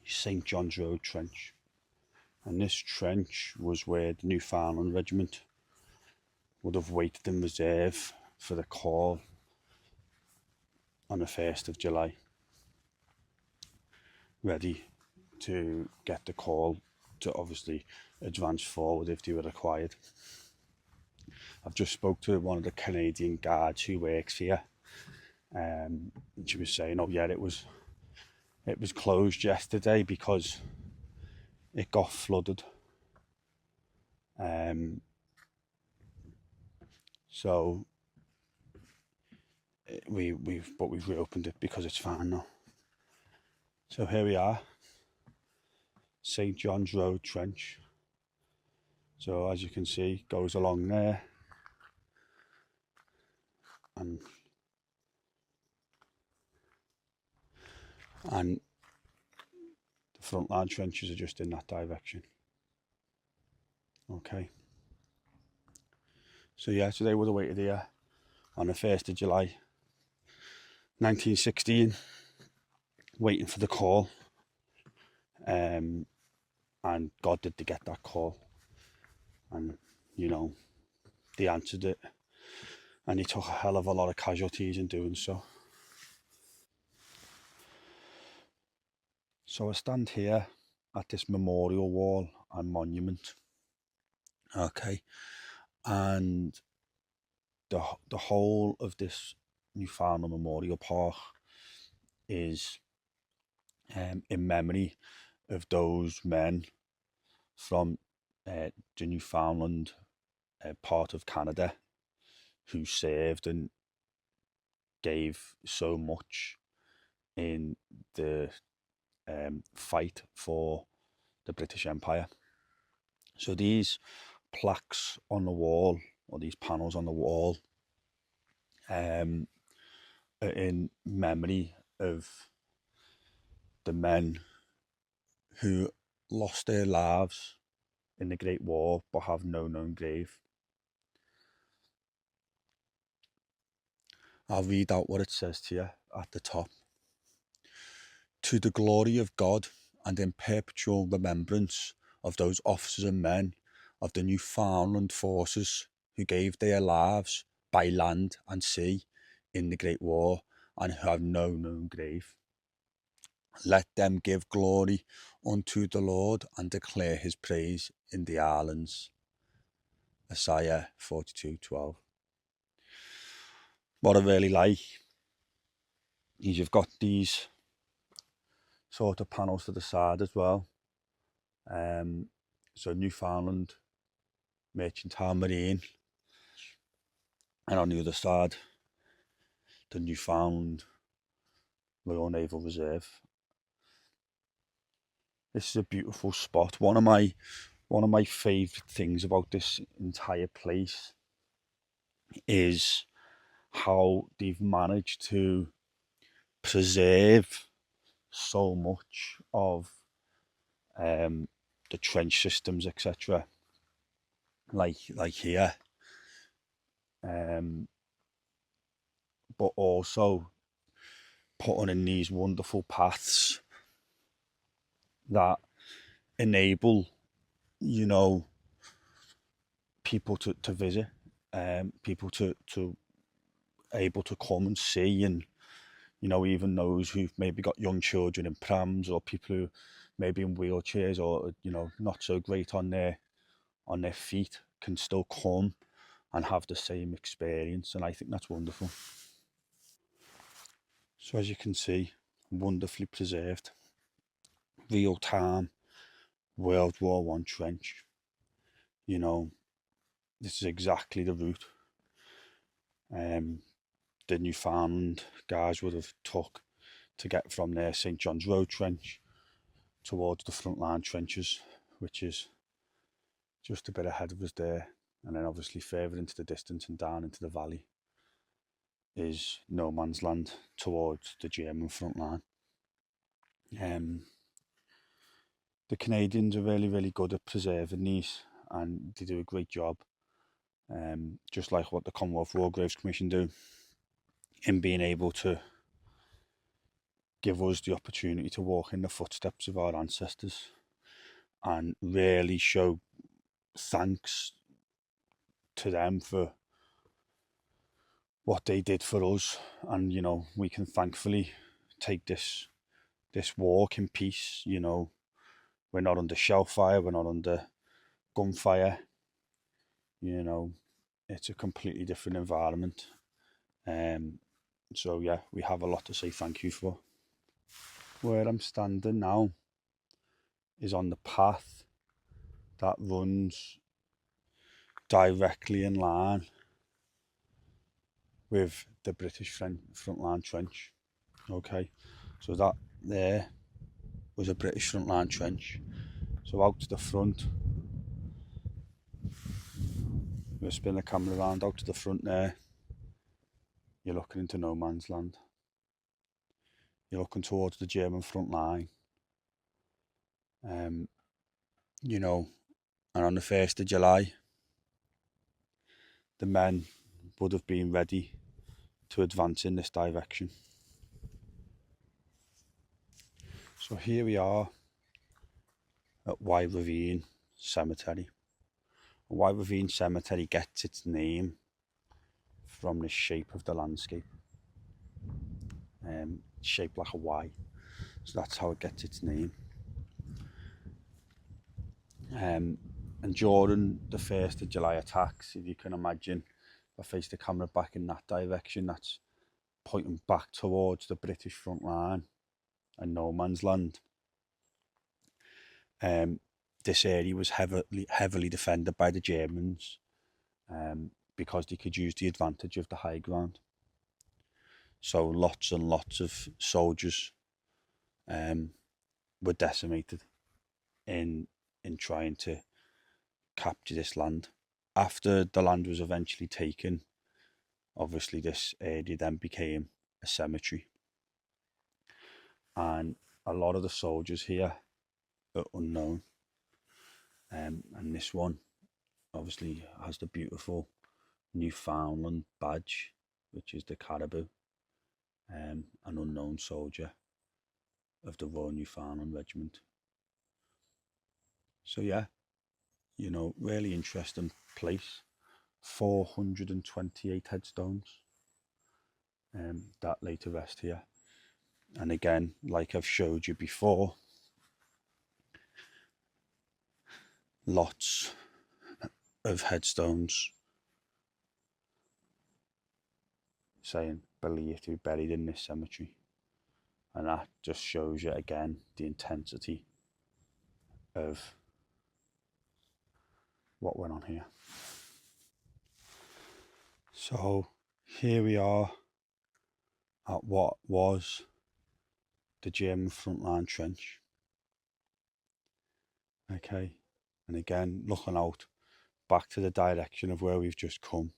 St John's Road Trench. And this trench was where the Newfoundland Regiment would have waited in reserve for the call on the 1st of July, ready to get the call to obviously advance forward if they were required. I've just spoke to one of the Canadian guards who works here, and she was saying, "Oh yeah, it was closed yesterday because it got flooded. So we've reopened it because it's fine now." So here we are, St John's Road Trench. So as you can see, goes along there, and the front line trenches are just in that direction. Okay. So yeah, so they would have waited here on the 1st of July 1916, waiting for the call. And God did they get that call. And, they answered it. And they took a hell of a lot of casualties in doing so. So I stand here at this memorial wall and monument. Okay. And the whole of this Newfoundland Memorial Park is in memory of those men from the Newfoundland part of Canada who served and gave so much in the fight for the British Empire. So these plaques on the wall, or these panels on the wall, are in memory of the men who lost their lives in the Great War but have no known grave. I'll read out what it says to you at the top. To the glory of God and in perpetual remembrance of those officers and men of the Newfoundland forces who gave their lives by land and sea in the Great War and who have no known grave. Let them give glory unto the Lord and declare his praise in the islands. Isaiah 42:12. What I really like is you've got these sort of panels to the side as well. So Newfoundland Mercantile Marine, and on the other side, the Newfoundland Royal Naval Reserve. This is a beautiful spot. One of my favourite things about this entire place is how they've managed to preserve so much of the trench systems, etc. Like here, but also putting in these wonderful paths that enable, people to visit, people to able to come and see, and even those who've maybe got young children in prams, or people who maybe in wheelchairs, or not so great on their feet, can still come and have the same experience, and I think that's wonderful. So as you can see, wonderfully preserved, real time World War One trench. This is exactly the route the Newfoundland guys would have took to get from their St John's Road trench towards the frontline trenches, which is just a bit ahead of us there. And then obviously further into the distance and down into the valley is no man's land towards the German front line. The Canadians are really, really good at preserving these, and they do a great job, just like what the Commonwealth War Graves Commission do, in being able to give us the opportunity to walk in the footsteps of our ancestors and really show thanks to them for what they did for us. And you know, we can thankfully take this walk in peace. You know, we're not under shell fire, we're not under gunfire. You know, it's a completely different environment. So yeah, we have a lot to say thank you for. Where I'm standing now is on the path that runs directly in line with the British frontline trench. Okay, so that there was a British frontline trench. So out to the front, we'll spin the camera around out to the front there. You're looking into no man's land. You're looking towards the German front line. You know, and on the 1st of July, the men would have been ready to advance in this direction. So here we are at White Ravine Cemetery. White Ravine Cemetery gets its name from the shape of the landscape, shaped like a Y, so that's how it gets its name. And during the 1st of July attacks, if you can imagine, if I face the camera back in that direction, that's pointing back towards the British front line and no man's land. This area was heavily defended by the Germans because they could use the advantage of the high ground. So lots and lots of soldiers were decimated in trying to capture this land. After the land was eventually taken, obviously this area then became a cemetery. And a lot of the soldiers here are unknown. And this one obviously has the beautiful Newfoundland badge, which is the caribou, an unknown soldier of the Royal Newfoundland Regiment. So yeah, you know, really interesting place. 428 headstones that lay to rest here. And again, like I've showed you before, lots of headstones saying believed to be buried in this cemetery. And that just shows you again the intensity of what went on here. So here we are at what was the German frontline trench. Okay, and again, looking out back to the direction of where we've just come,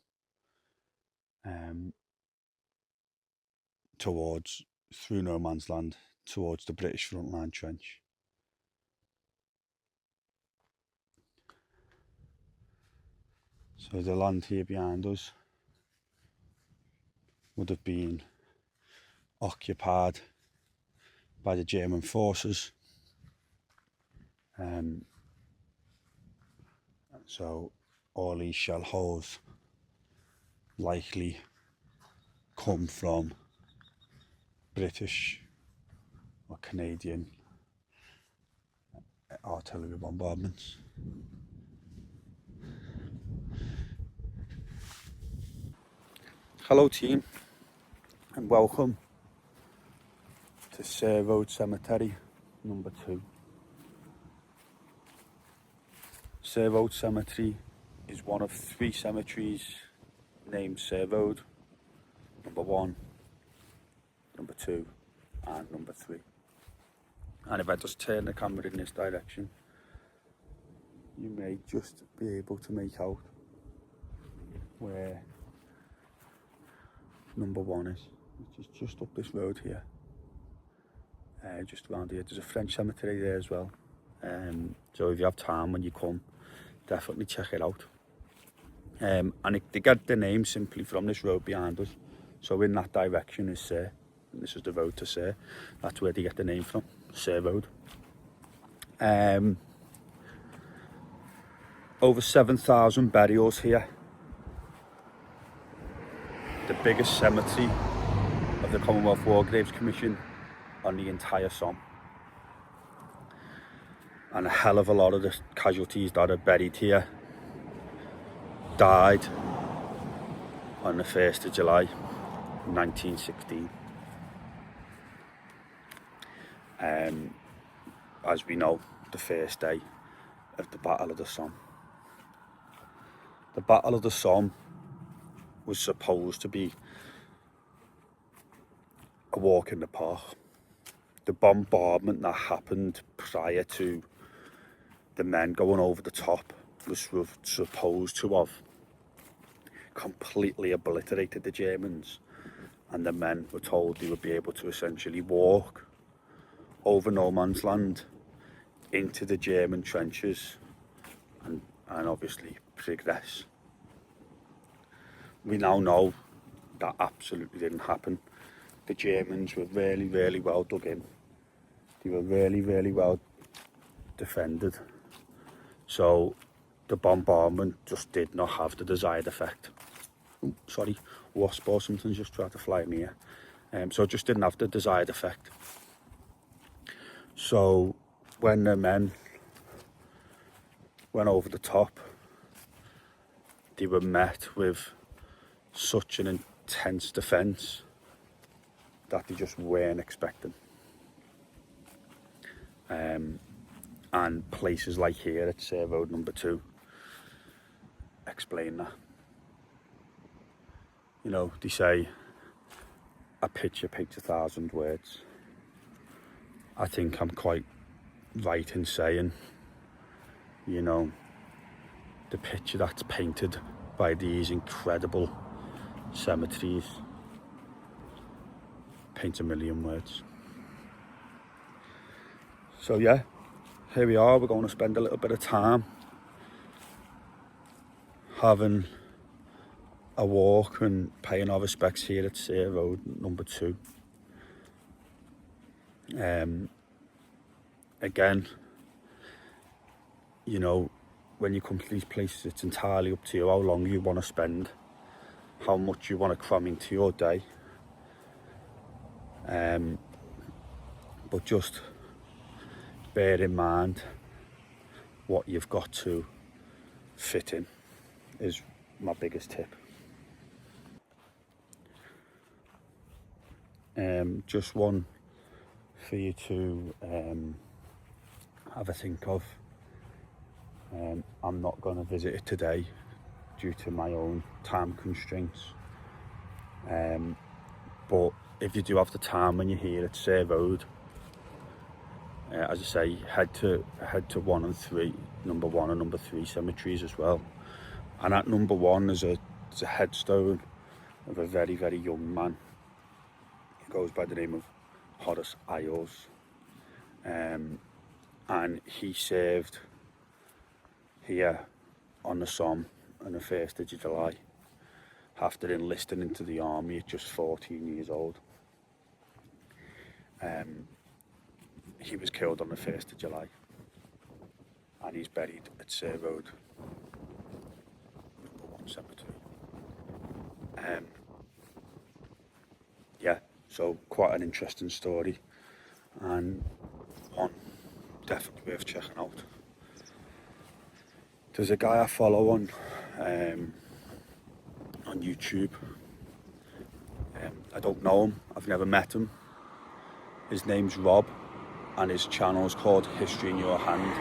towards, through no man's land, towards the British frontline trench. So the land here behind us would have been occupied by the German forces. So all these shell holes likely come from British or Canadian artillery bombardments. Hello team, and welcome to Sayre Road Cemetery number 2. Sayre Road Cemetery is one of 3 cemeteries named Sayre Road, number 1, number 2 and number 3. And if I just turn the camera in this direction, you may just be able to make out where number 1 is, which is just up this road here, just around here. There's a French cemetery there as well, so if you have time when you come, definitely check it out. And they get the name simply from this road behind us. So in that direction is Sayre, This is the road to Ser. That's where they get the name from, Ser Road. Over 7,000 burials here. The biggest cemetery of the Commonwealth War Graves Commission on the entire Somme. And a hell of a lot of the casualties that are buried here died on the 1st of July 1916. As we know, the first day of the Battle of the Somme. The Battle of the Somme was supposed to be a walk in the park. The bombardment that happened prior to the men going over the top was supposed to have completely obliterated the Germans, and the men were told they would be able to essentially walk over no man's land into the German trenches and obviously progress. We now know that absolutely didn't happen. The Germans were really, really well dug in. They were really, really well defended. So the bombardment just did not have the desired effect. Oh, sorry, wasp or something just tried to fly me here. So it just didn't have the desired effect. So when the men went over the top, they were met with such an intense defence that they just weren't expecting. And places like here at Ser Road number 2 explain that. You know, they say a picture paints 1,000 words. I think I'm quite right in saying, you know, the picture that's painted by these incredible cemeteries paints 1,000,000 words. So yeah, here we are. We're going to spend a little bit of time having a walk and paying our respects here at Ser Road number 2. Again, you know, when you come to these places, it's entirely up to you how long you want to spend, how much you want to cram into your day. But just bear in mind what you've got to fit in is my biggest tip. Just one for you to have a think of. I'm not going to visit it today due to my own time constraints. But if you do have the time when you're here at Ser Road, as I say, head to 1 and 3, number 1 and number 3 cemeteries as well. And at number 1 there's a headstone of a very, very young man. He goes by the name of Horace Iles, and he served here on the Somme on the 1st of July after enlisting into the army at just 14 years old. He was killed on the 1st of July and he's buried at Ser Road number 1 cemetery. Yeah, so quite an interesting story and one definitely worth checking out. There's a guy I follow on YouTube. I don't know him, I've never met him. His name's Rob and his channel is called History in Your Hand.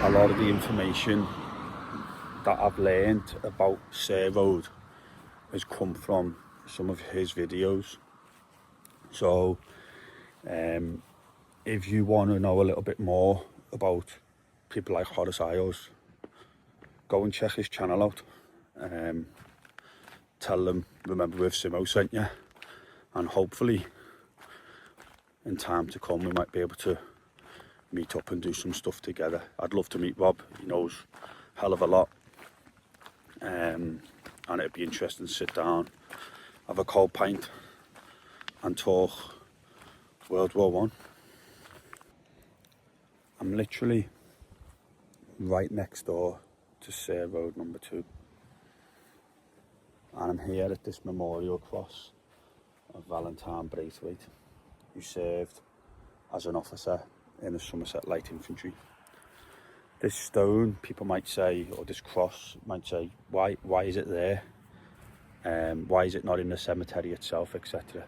A lot of the information that I've learned about Ser Road has come from some of his videos. So if you want to know a little bit more about people like Horace Iles, go and check his channel out. Tell them, remember with Simo sent you, and hopefully in time to come we might be able to meet up and do some stuff together. I'd love to meet Rob, he knows a hell of a lot, and it'd be interesting to sit down, have a cold pint and talk World War One. I'm literally right next door to Sayre Road number 2, and I'm here at this memorial cross of Valentine Braithwaite, who served as an officer in the Somerset Light Infantry. This stone, people might say, or this cross might say, why is it there? Why is it not in the cemetery itself, etc.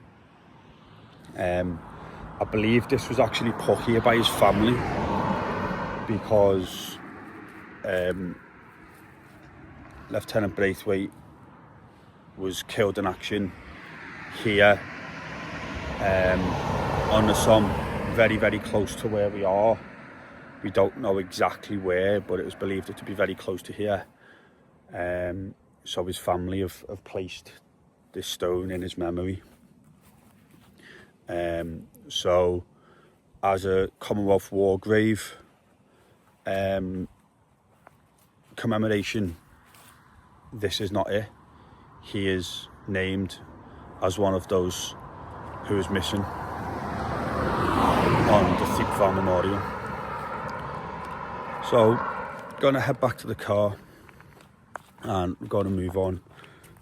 I believe this was actually put here by his family because Lieutenant Braithwaite was killed in action here on the Somme, very, very close to where we are. We don't know exactly where, but it was believed to be very close to here. So his family have placed this stone in his memory. So as a Commonwealth War grave commemoration, this is not it. He is named as one of those who is missing on the Thiepval Memorial. So, gonna head back to the car and we're gonna move on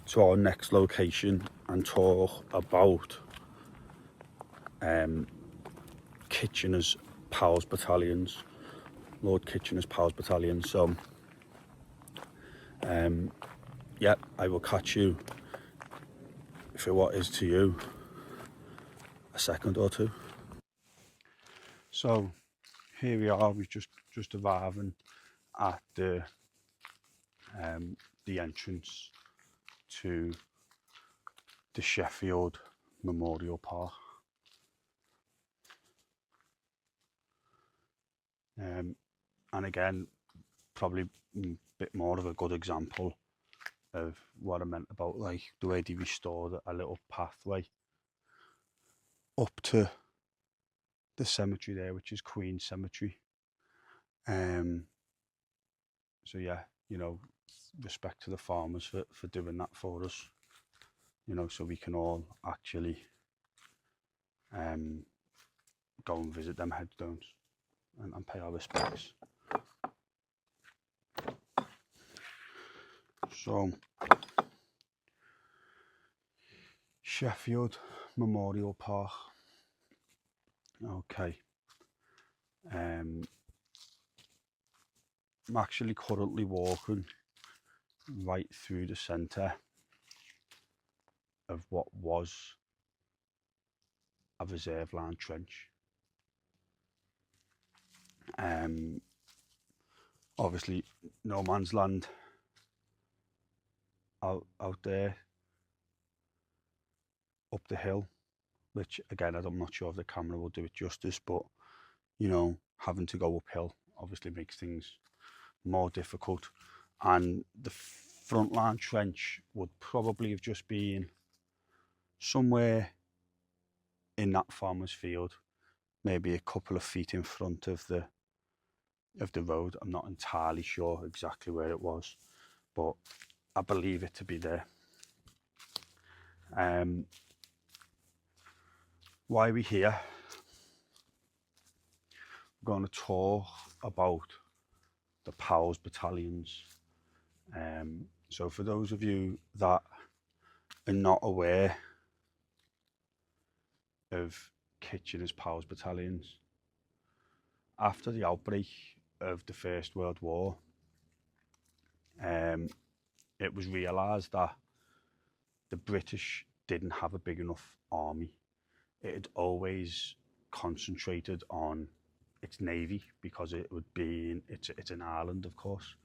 to our next location and talk about Kitchener's Pals Battalions, Lord Kitchener's Pals Battalion. So, yeah, I will catch you for what is to you a second or two. So here we are. We've just arriving at the entrance to the Sheffield Memorial Park. And again, probably a bit more of a good example of what I meant about like the way they restored a little pathway up to the cemetery there, which is Queen's Cemetery. So yeah, you know, respect to the farmers for doing that for us, you know, so we can all actually go and visit them headstones and pay our respects. So Sheffield Memorial Park. Okay. I'm actually currently walking right through the centre of what was a reserve line trench. Obviously no man's land out there up the hill, which again I'm not sure if the camera will do it justice, but you know, having to go uphill obviously makes things more difficult, and the front line trench would probably have just been somewhere in that farmer's field, maybe a couple of feet in front of the road. I'm not entirely sure exactly where it was, but I believe it to be there. Why are we here? We're going to talk about the Pals Battalions. So for those of you that are not aware of Kitchener's Pals Battalions, after the outbreak of the First World War, it was realised that the British didn't have a big enough army. It had always concentrated on its navy because it would be it's an island, of course,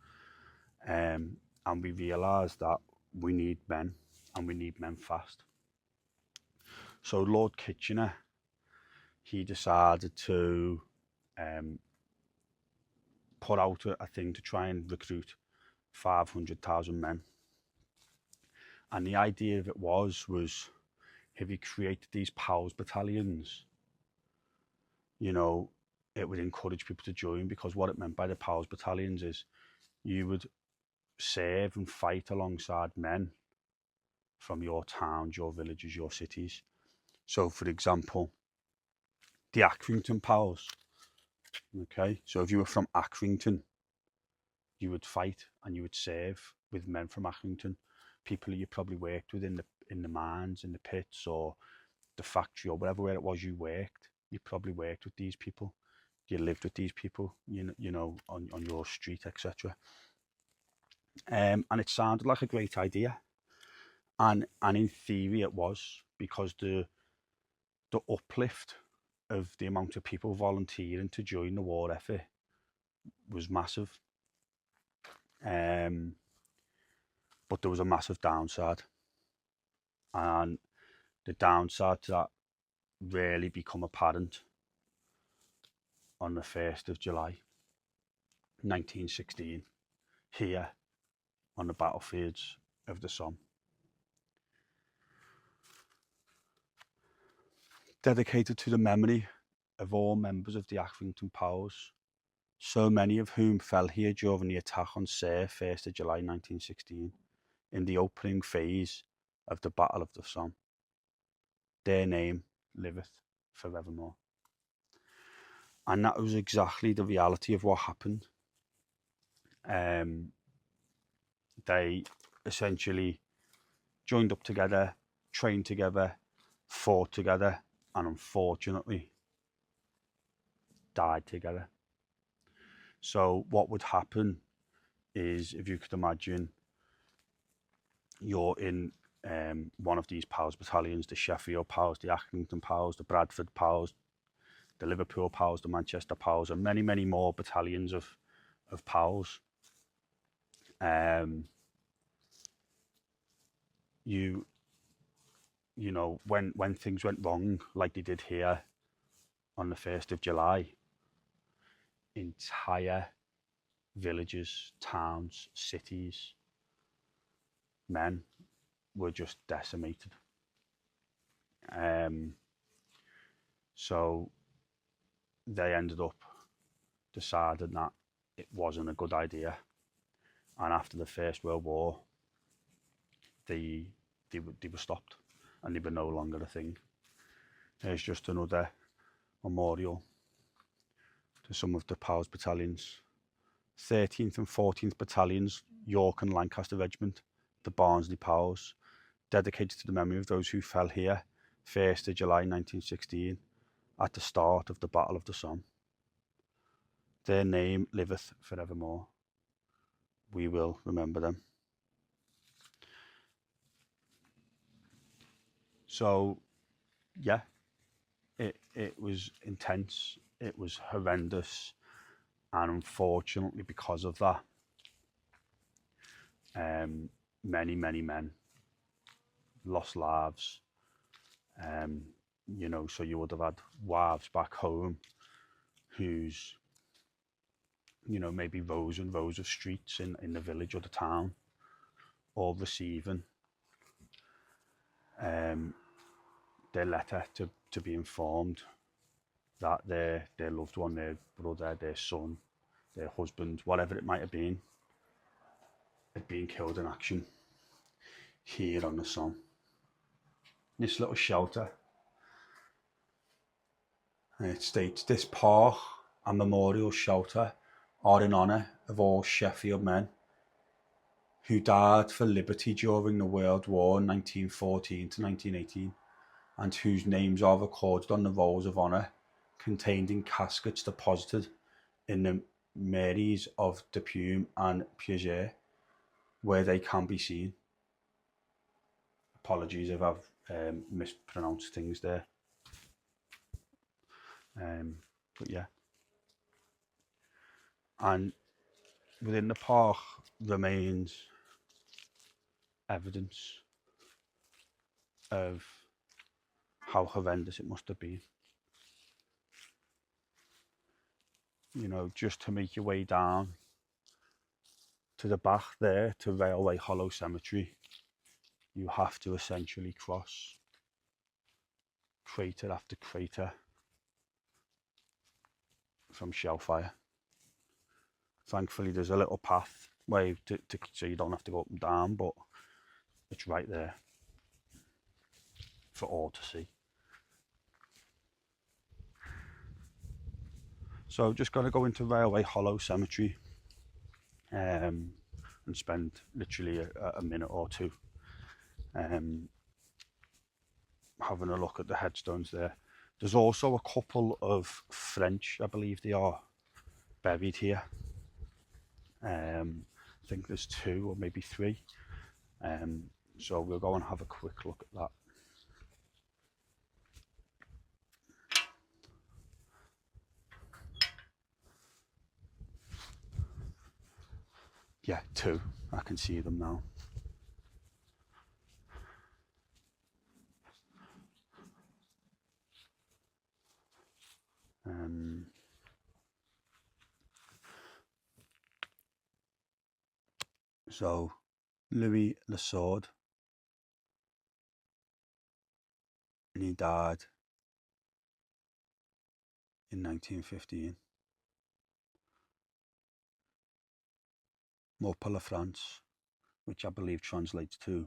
and we realised that we need men, and we need men fast. So Lord Kitchener, he decided to put out a thing to try and recruit 500,000 men. And the idea of it was if he created these Pals Battalions, you know, it would encourage people to join, because what it meant by the Pals Battalions is you would serve and fight alongside men from your towns, your villages, your cities. So, for example, the Accrington Pals. Okay, so if you were from Accrington, you would fight and you would serve with men from Accrington, people you probably worked with in the mines, in the pits, or the factory, or wherever where it was you worked. You probably worked with these people. You lived with these people, on your street, etc. And it sounded like a great idea, and in theory it was, because the uplift of the amount of people volunteering to join the war effort was massive. But there was a massive downside, and the downside to that really become apparent on the 1st of July 1916, here on the battlefields of the Somme. Dedicated to the memory of all members of the Accrington Powers, so many of whom fell here during the attack on Serre, 1st of July 1916, in the opening phase of the Battle of the Somme. Their name liveth forevermore. And that was exactly the reality of what happened. They essentially joined up together, trained together, fought together, and unfortunately died together. So what would happen is, if you could imagine, you're in one of these POWs battalions, the Sheffield POWs, the Accrington POWs, the Bradford POWs, the Liverpool POWs, the Manchester POWs, and many, many more battalions of POWs. When things went wrong, like they did here on the 1st of July, entire villages, towns, cities, men were just decimated. So they ended up deciding that it wasn't a good idea, and after the First World War, they were stopped, and they were no longer a thing. There's just another memorial to some of the POWs battalions. 13th and 14th Battalions, York and Lancaster Regiment, the Barnsley POWs, dedicated to the memory of those who fell here 1st of July 1916 at the start of the Battle of the Somme. Their name liveth forevermore. We will remember them. So, yeah, it was intense, it was horrendous, and unfortunately, because of that, many men lost lives. So you would have had wives back home whose, maybe rows and rows of streets in the village or the town, all receiving their letter to be informed that their loved one, their brother, their son, their husband, whatever it might have been, had been killed in action here on the Somme. This little shelter, and it states, "This park and memorial shelter are in honour of all Sheffield men who died for liberty during the World War 1914 to 1918, and whose names are recorded on the rolls of honour contained in caskets deposited in the mairies of Depume and Piaget, where they can be seen." Apologies if I've mispronounced things there. But yeah. And within the park remains evidence of how horrendous it must have been. Just to make your way down to the back there, to Railway Hollow Cemetery, you have to essentially cross crater after crater from shellfire. Thankfully, there's a little path way so you don't have to go up and down, but it's right there for all to see. So just going to go into Railway Hollow Cemetery and spend literally a minute or two having a look at the headstones there. There's also a couple of French, I believe they are, buried here. I think there's 2 or maybe 3. So we'll go and have a quick look at that. Yeah, 2. I can see them now. So Louis Lesord, and he died in 1915. Mort pour la France, which I believe translates to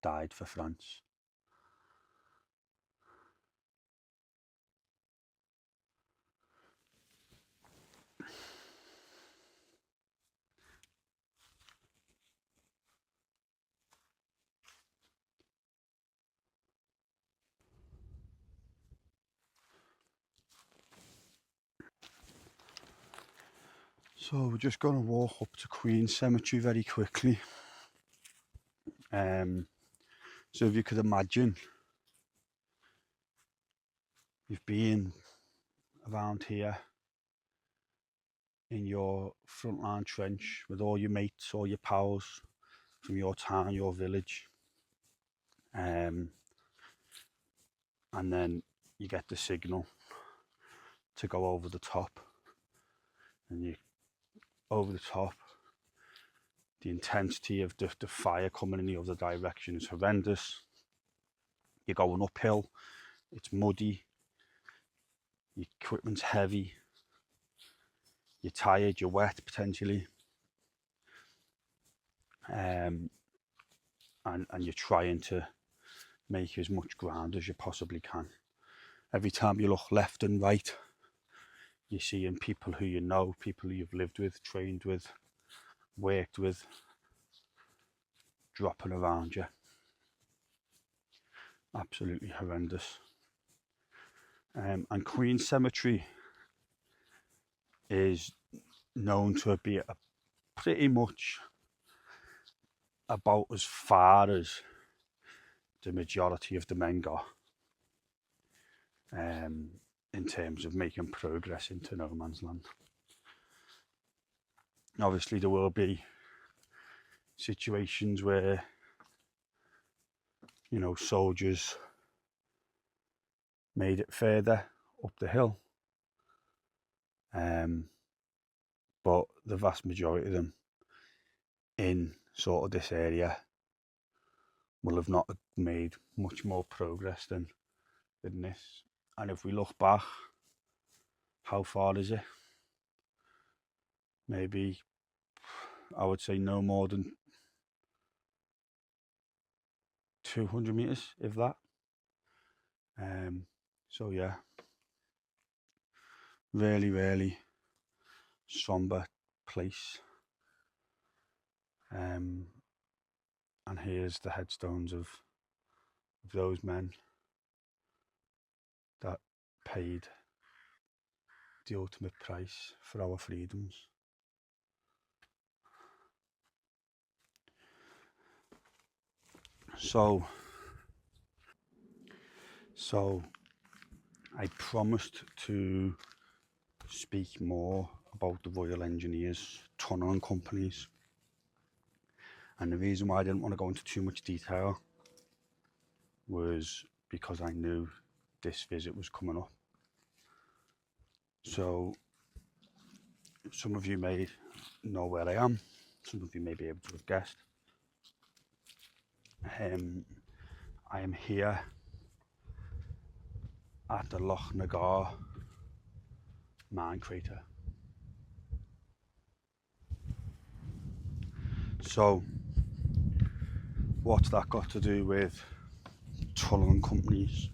died for France. So we're just going to walk up to Queen Cemetery very quickly. So if you could imagine, you've been around here in your frontline trench with all your mates, all your pals from your town, your village, and then you get the signal to go over the top, and you over the top. The intensity of the fire coming in the other direction is horrendous. You're going uphill, it's muddy, your equipment's heavy, you're tired, you're wet potentially, and you're trying to make as much ground as you possibly can. Every time you look left and right, you're seeing people who you know, people who you've lived with, trained with, worked with, dropping around you. Absolutely horrendous. And Queen Cemetery is known to be pretty much about as far as the majority of the men got in terms of making progress into no man's land. Obviously there will be situations where, you know, soldiers made it further up the hill, but the vast majority of them in sort of this area will have not made much more progress than this. And if we look back, how far is it? Maybe, I would say no more than 200 meters, if that. So yeah, really, really somber place. And here's the headstones of those men that paid the ultimate price for our freedoms. So I promised to speak more about the Royal Engineers tunnelling companies, and the reason why I didn't want to go into too much detail was because I knew this visit was coming up. So some of you may know where I am, some of you may be able to have guessed. I am here at the Loch Nagar mine crater. So what's that got to do with tunneling companies?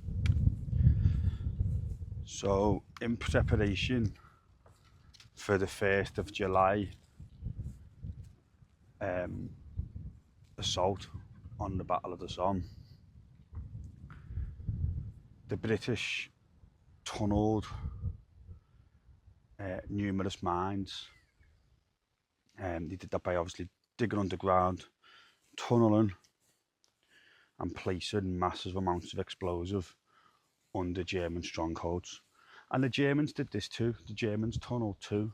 So in preparation for the 1st of July assault on the Battle of the Somme. The British tunnelled numerous mines. They did that by obviously digging underground, tunnelling and placing massive amounts of explosive under German strongholds. And the Germans did this too. The Germans tunnelled too.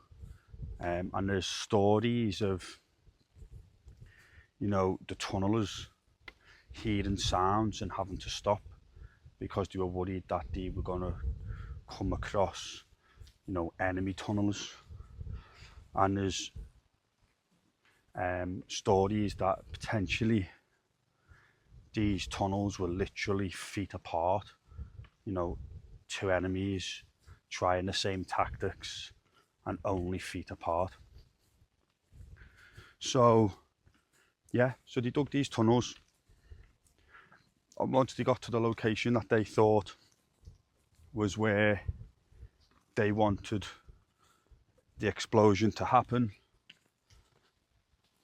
And there's stories of, you know, the tunnellers hearing sounds and having to stop because they were worried that they were going to come across, you know, enemy tunnellers. And there's stories that potentially these tunnels were literally feet apart, you know, two enemies trying the same tactics and only feet apart. So yeah, so they dug these tunnels, and once they got to the location that they thought was where they wanted the explosion to happen,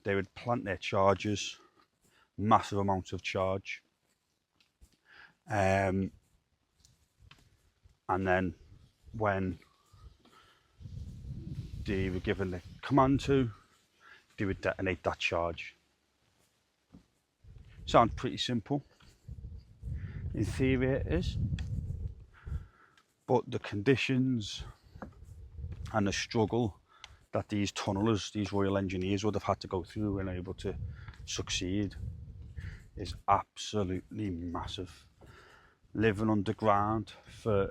they would plant their charges, massive amounts of charge, and then when they were given the command to, they would detonate that charge. Sounds pretty simple. In theory it is, but the conditions and the struggle that these tunnellers, these Royal Engineers would have had to go through and able to succeed is absolutely massive. Living underground for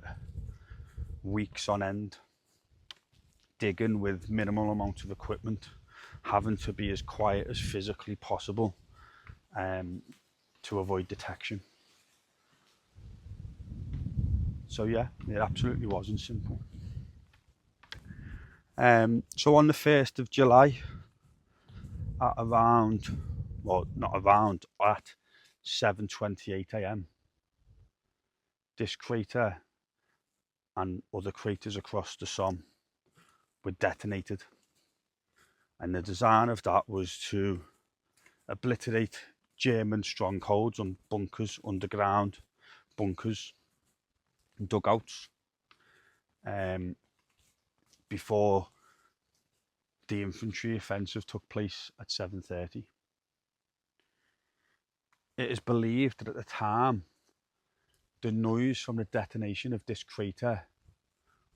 weeks on end, digging with minimal amount of equipment, having to be as quiet as physically possible to avoid detection. So yeah, it absolutely wasn't simple. So on the 1st of July, at around, well, not around, at 7:28 a.m, this crater and other craters across the Somme were detonated. And the design of that was to obliterate German strongholds and bunkers, underground bunkers and dugouts, before the infantry offensive took place at 7:30. It is believed that at the time, the noise from the detonation of this crater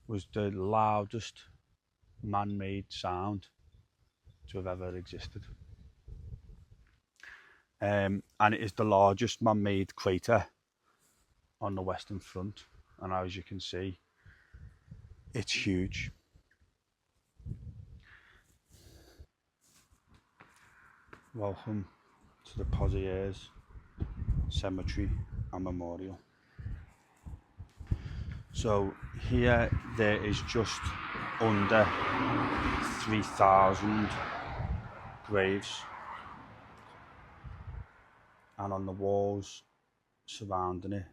was the loudest man-made sound to have ever existed. And it is the largest man-made crater on the Western Front. And as you can see, it's huge. Welcome to the Pozieres Cemetery and Memorial. So here there is just under 3,000 graves, and on the walls surrounding it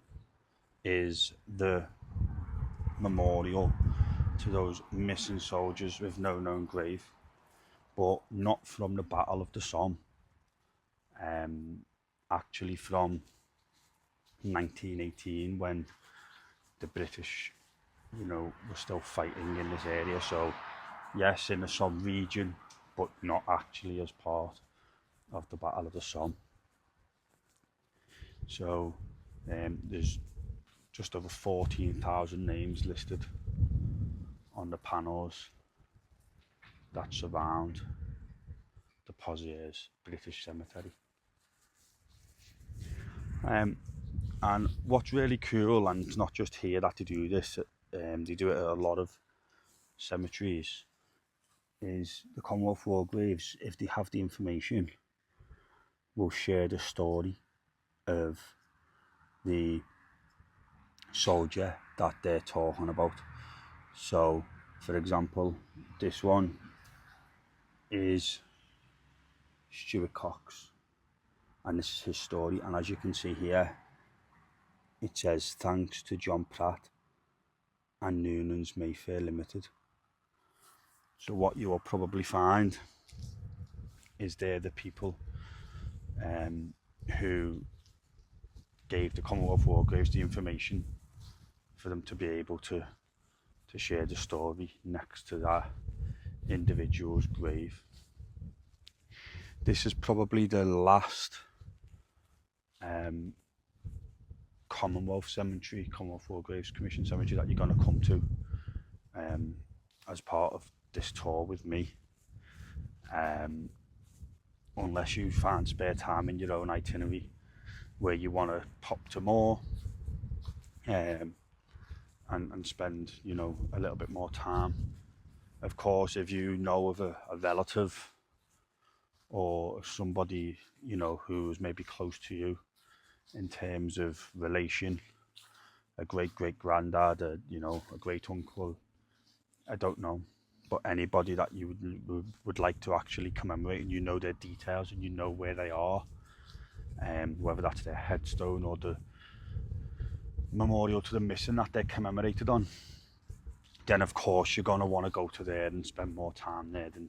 is the memorial to those missing soldiers with no known grave, but not from the Battle of the Somme, actually from 1918, when the British, you know, were still fighting in this area. So yes, in the Somme region, but not actually as part of the Battle of the Somme. So there's just over 14,000 names listed on the panels that surround the Pozieres British Cemetery. And what's really cool, and it's not just here that they do this, they do it at a lot of cemeteries, is the Commonwealth War Graves, if they have the information, will share the story of the soldier that they're talking about. So, for example, this one is Stuart Cox, and this is his story. And as you can see here, it says, "Thanks to John Pratt and Noonan's Mayfair Limited." So what you will probably find is they're the people who gave the Commonwealth War Graves the information for them to be able to share the story next to that individual's grave. This is probably the last Commonwealth Cemetery, Commonwealth War Graves Commission Cemetery that you're going to come to as part of this tour with me. Unless you find spare time in your own itinerary where you want to pop to more and spend, you know, a little bit more time. Of course, if you know of a relative or somebody, you know, who is maybe close to you in terms of relation, a great-great-granddad, a great-uncle, I don't know, but anybody that you would like to actually commemorate, and you know their details and you know where they are, whether that's their headstone or the memorial to the missing that they're commemorated on, then of course you're going to want to go to there and spend more time there than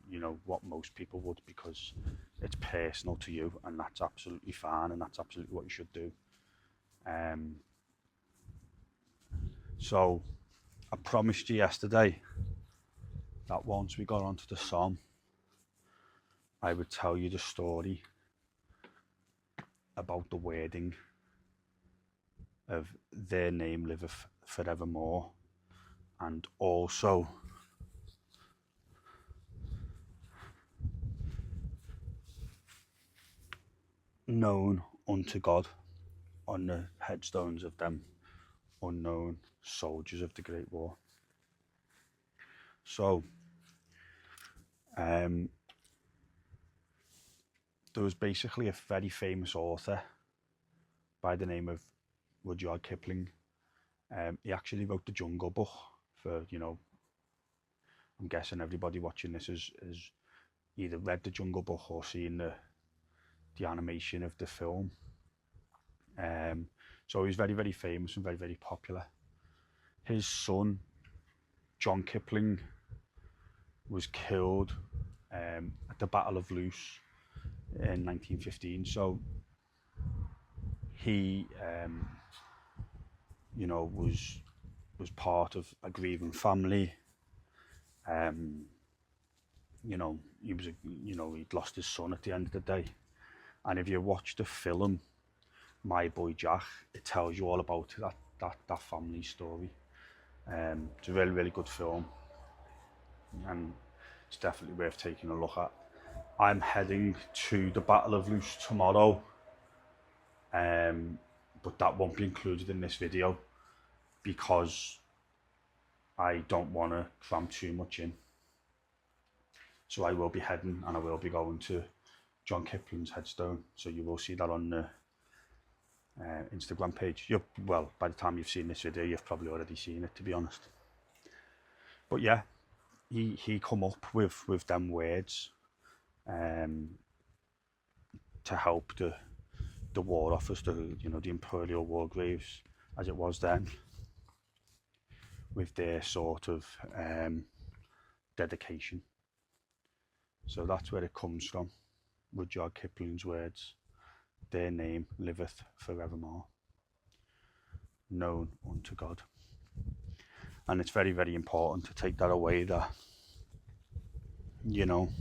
you know what most people would, because it's personal to you, and that's absolutely fine, and that's absolutely what you should do. So I promised you yesterday that once we got onto the Somme, I would tell you the story about the wording of "Their name liveth forevermore," and also "known unto God" on the headstones of them unknown soldiers of the Great War. So there was basically a very famous author by the name of Rudyard Kipling. He actually wrote the Jungle Book for, you know, I'm guessing everybody watching this has either read the Jungle Book or seen the animation of the film. So he's very, very famous and very, very popular. His son, John Kipling, was killed at the Battle of Loos in 1915. So he, you know, was part of a grieving family. You know, he'd lost his son at the end of the day. And if you watch the film My Boy Jack, it tells you all about that family story. It's a really, really good film, and it's definitely worth taking a look at. I'm heading to the Battle of Loos tomorrow, but that won't be included in this video because I don't want to cram too much in. So I will be heading, and I will be going to John Kipling's headstone, so you will see that on the Instagram page. Well, by the time you've seen this video, you've probably already seen it, to be honest. But yeah, he come up with them words to help the War Office, the Imperial War Graves, as it was then, with their sort of dedication. So that's where it comes from. Rudyard Kipling's words, "Their name liveth forevermore, known unto God." And it's very, very important to take that away, that, you know,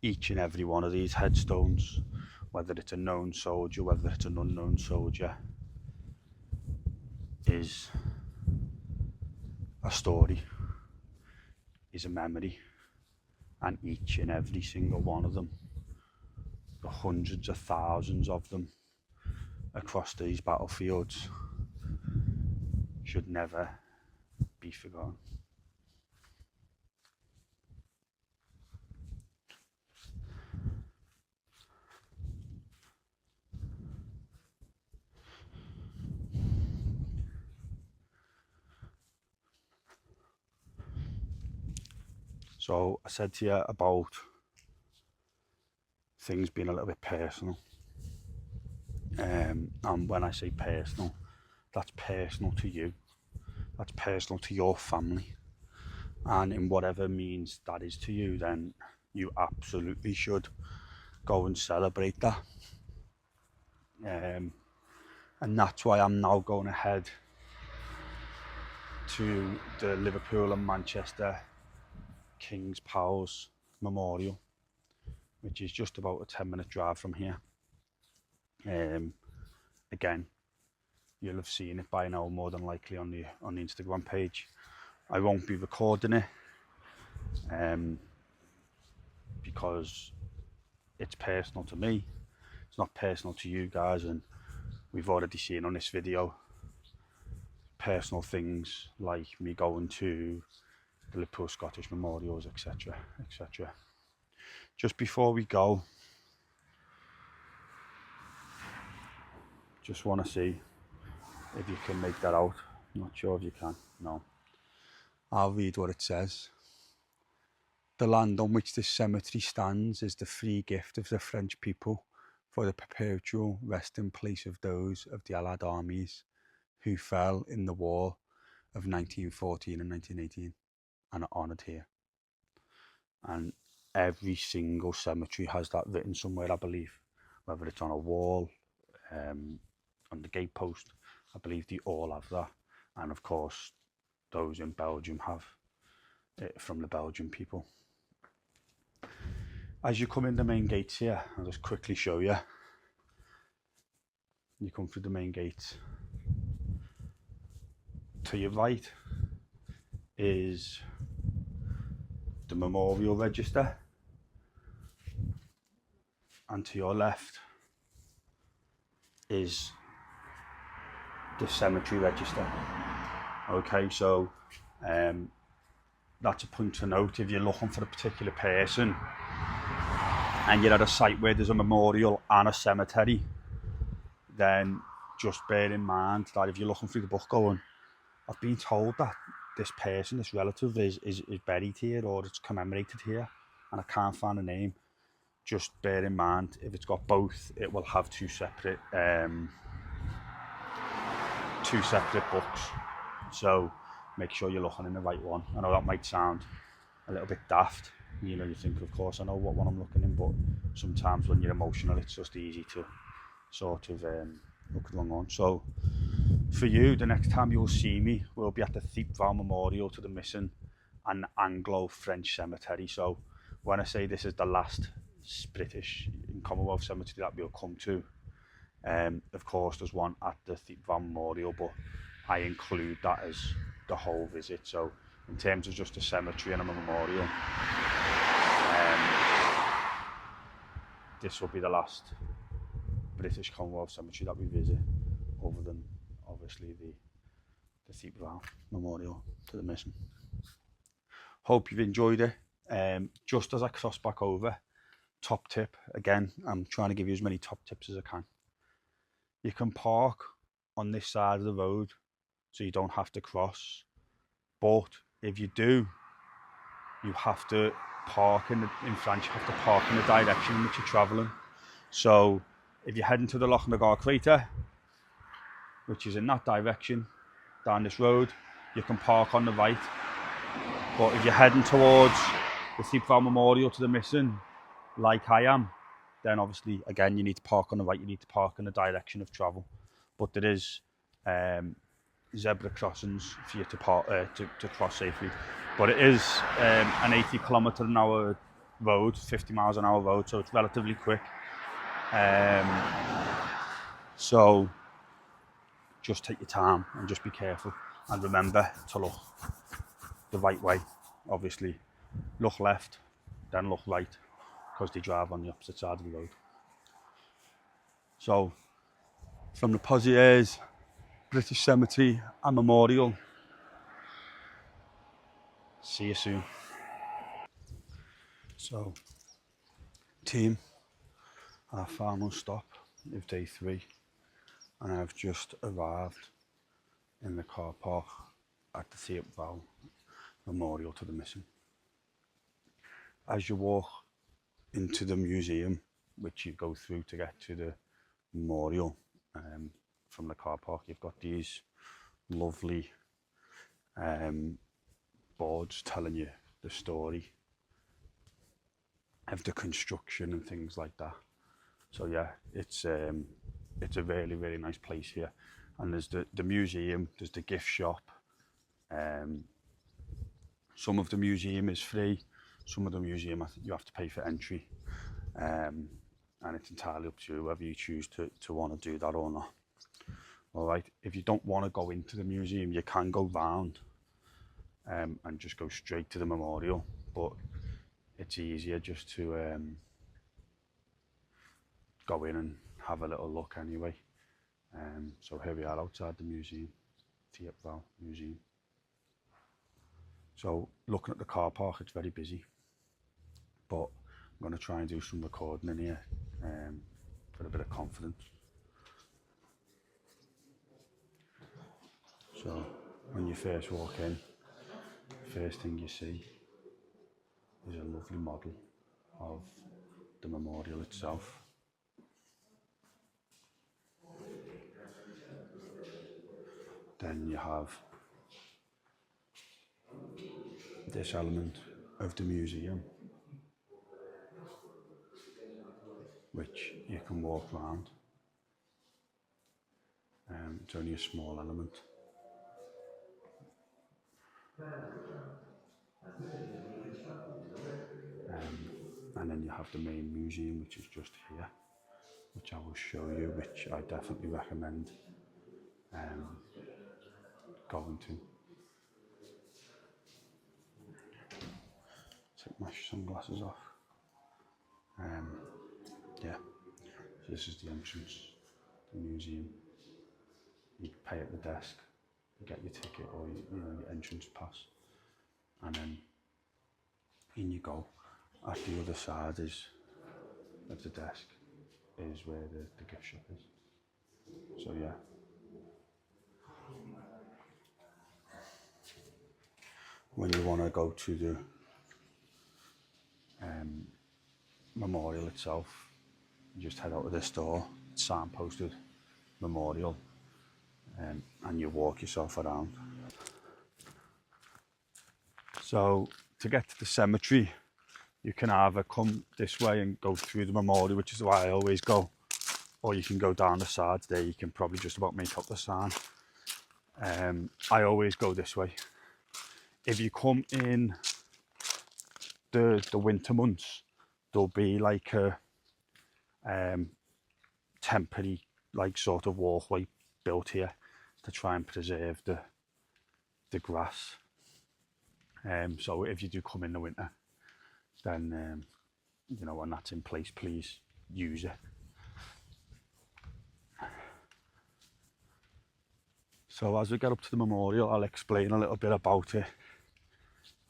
each and every one of these headstones, whether it's a known soldier, whether it's an unknown soldier, is a story, is a memory, and each and every single one of them, the hundreds of thousands of them across these battlefields, should never be forgotten. So I said to you about things being a little bit personal, and when I say personal, that's personal to you, that's personal to your family, and in whatever means that is to you, then you absolutely should go and celebrate that. And that's why I'm now going ahead to the Liverpool and Manchester King's Pals Memorial, which is just about a 10-minute drive from here. Again, you'll have seen it by now, more than likely, on the Instagram page. I won't be recording it because it's personal to me. It's not personal to you guys, and we've already seen on this video personal things like me going to the Liverpool Scottish Memorials, etc, etc. Just before we go, just want to see if you can make that out. Not sure if you can. No. I'll read what it says. The land on which this cemetery stands is the free gift of the French people for the perpetual resting place of those of the Allied armies who fell in the war of 1914 and 1918 and are honoured here. And every single cemetery has that written somewhere, I believe, whether it's on a wall, on the gatepost. I believe they all have that. And of course, those in Belgium have it from the Belgian people. As you come in the main gates here, I'll just quickly show you. You come through the main gates. To your right is the memorial register, and to your left is the cemetery register. Okay, so that's a point to note. If you're looking for a particular person and you're at a site where there's a memorial and a cemetery, then just bear in mind that if you're looking through the book going, I've been told that this person, this relative is buried here, or it's commemorated here, and I can't find a name. Just bear in mind, if it's got both, it will have two separate books. So make sure you're looking in the right one. I know that might sound a little bit daft. You know, you think, of course, I know what one I'm looking in, but sometimes when you're emotional, it's just easy to sort of look along on. So for you, the next time you'll see me, we'll be at the Thiepval Memorial to the Missing and Anglo-French Cemetery. So when I say this is the last British and Commonwealth cemetery that we'll come to, of course there's one at the Thiepval Memorial, but I include that as the whole visit. So in terms of just a cemetery and a memorial, this will be the last British Commonwealth cemetery that we visit, other than obviously the Thiepval Memorial to the Missing. Hope you've enjoyed it. Just as I cross back over, top tip, again, I'm trying to give you as many top tips as I can. You can park on this side of the road so you don't have to cross, but if you do, you have to park in France, you have to park in the direction in which you're travelling. So if you're heading to the Loch Nagar crater, which is in that direction, down this road, you can park on the right. But if you're heading towards the Thiepval Memorial to the Missing, like I am, then obviously, again, you need to park on the right, you need to park in the direction of travel. But there is zebra crossings for you to park, to cross safely. But it is an 80km/h road, 50 miles an hour road, so it's relatively quick. So just take your time and just be careful, and remember to look the right way. Obviously, look left, then look right, because they drive on the opposite side of the road. So from the Pozieres British Cemetery and Memorial, see you soon. So team, our final stop of day 3, and I've just arrived in the car park at the Thiepval Memorial to the Missing. As you walk into the museum, which you go through to get to the memorial, from the car park, you've got these lovely boards telling you the story of the construction and things like that. So yeah, it's a really, really nice place here. And there's the museum, there's the gift shop. Some of the museum is free, some of the museum you have to pay for entry. And it's entirely up to you whether you choose to want to do that or not. All right, if you don't want to go into the museum, you can go round and just go straight to the memorial, but it's easier just to go in and have a little look anyway. So here we are outside the museum, Thiepval Museum. So looking at the car park, it's very busy, but I'm going to try and do some recording in here for a bit of confidence. So when you first walk in, the first thing you see is a lovely model of the memorial itself. Then you have this element of the museum, which you can walk around. It's only a small element. And then you have the main museum, which is just here, which I will show you, which I definitely recommend going to. Take my sunglasses off. Yeah, so this is the entrance, the museum. You pay at the desk, you get your ticket or your entrance pass, and then in you go. At the other side of the desk is where the gift shop is. So yeah. When you want to go to the memorial itself, you just head out of this door, it's signposted memorial, and you walk yourself around. So to get to the cemetery, you can either come this way and go through the memorial, which is why I always go, or you can go down the sides there. You can probably just about make out the sign. I always go this way. If you come in the winter months, there'll be like a temporary like sort of walkway built here to try and preserve the grass. So if you do come in the winter, then when that's in place, please use it. So as we get up to the memorial, I'll explain a little bit about it.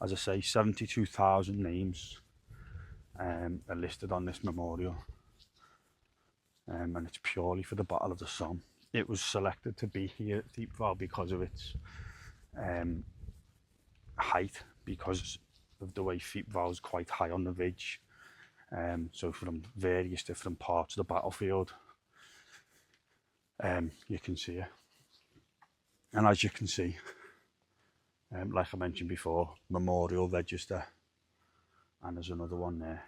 As I say, 72,000 names are listed on this memorial, and it's purely for the Battle of the Somme. It was selected to be here at Thiepval because of its height, because of the way Thiepval is quite high on the ridge. So from various different parts of the battlefield, you can see it. And as you can see, like I mentioned before, memorial register, and there's another one there.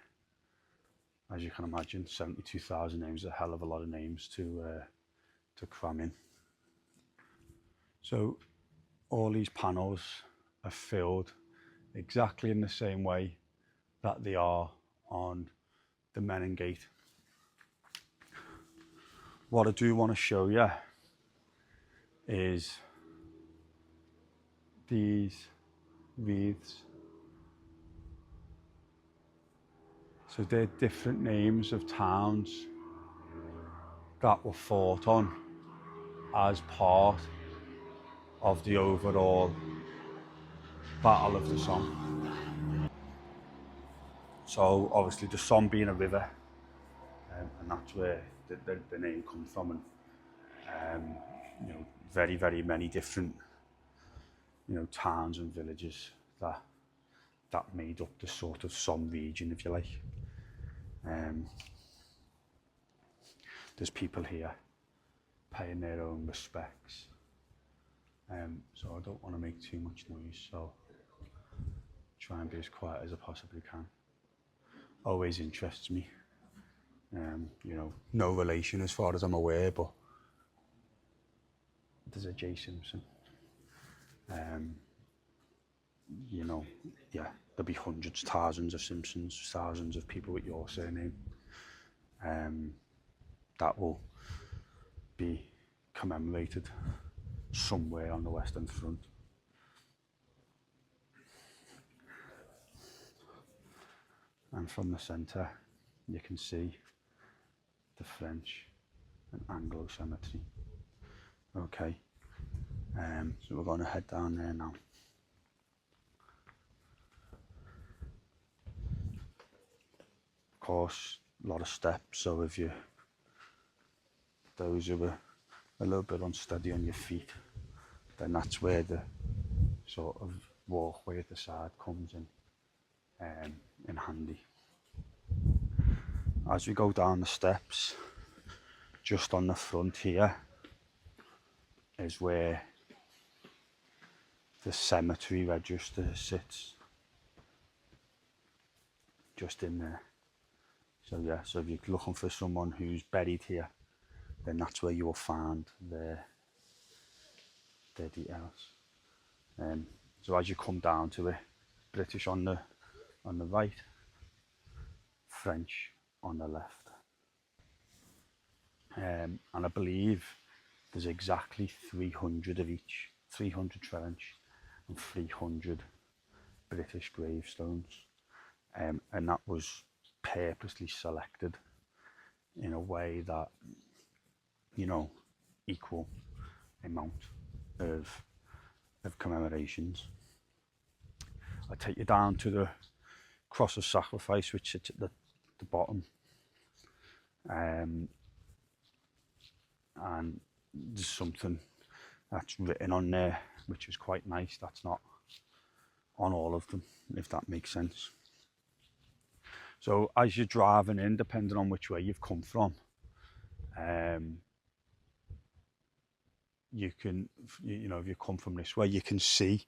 As you can imagine, 72,000 names is a hell of a lot of names to cram in. So all these panels are filled exactly in the same way that they are on the Menin Gate. What I do want to show you is these wreaths. So they're different names of towns that were fought on as part of the overall Battle of the Somme. So obviously the Somme being a river, and that's where the name comes from, and very, very many different towns and villages that made up the sort of Somme region, if you like. There's people here paying their own respects. So I don't want to make too much noise, so try and be as quiet as I possibly can. Always interests me. You know, no relation as far as I'm aware, but there's a J Simpson. You know, yeah, there'll be hundreds, thousands of Simpsons, thousands of people with your surname. That will be commemorated somewhere on the Western Front. And from the centre, you can see the French and Anglo cemetery. Okay, so we're going to head down there now. Of course, a lot of steps, so if you, those who are a little bit unsteady on your feet, then that's where the sort of walkway at the side comes in handy. As we go down the steps, just on the front here is where the cemetery register sits, just in there. So yeah, so if you're looking for someone who's buried here, then that's where you will find their details. So as you come down to it, British on the right, French on the left. And I believe there's exactly 300 of each, 300 French and 300 British gravestones. And that was purposely selected in a way that, you know, equal amount of commemorations. I take you down to the cross of sacrifice, which sits at the bottom. And there's something that's written on there, which is quite nice. That's not on all of them, if that makes sense. So as you're driving in, depending on which way you've come from, you can, you know, if you come from this way, you can see,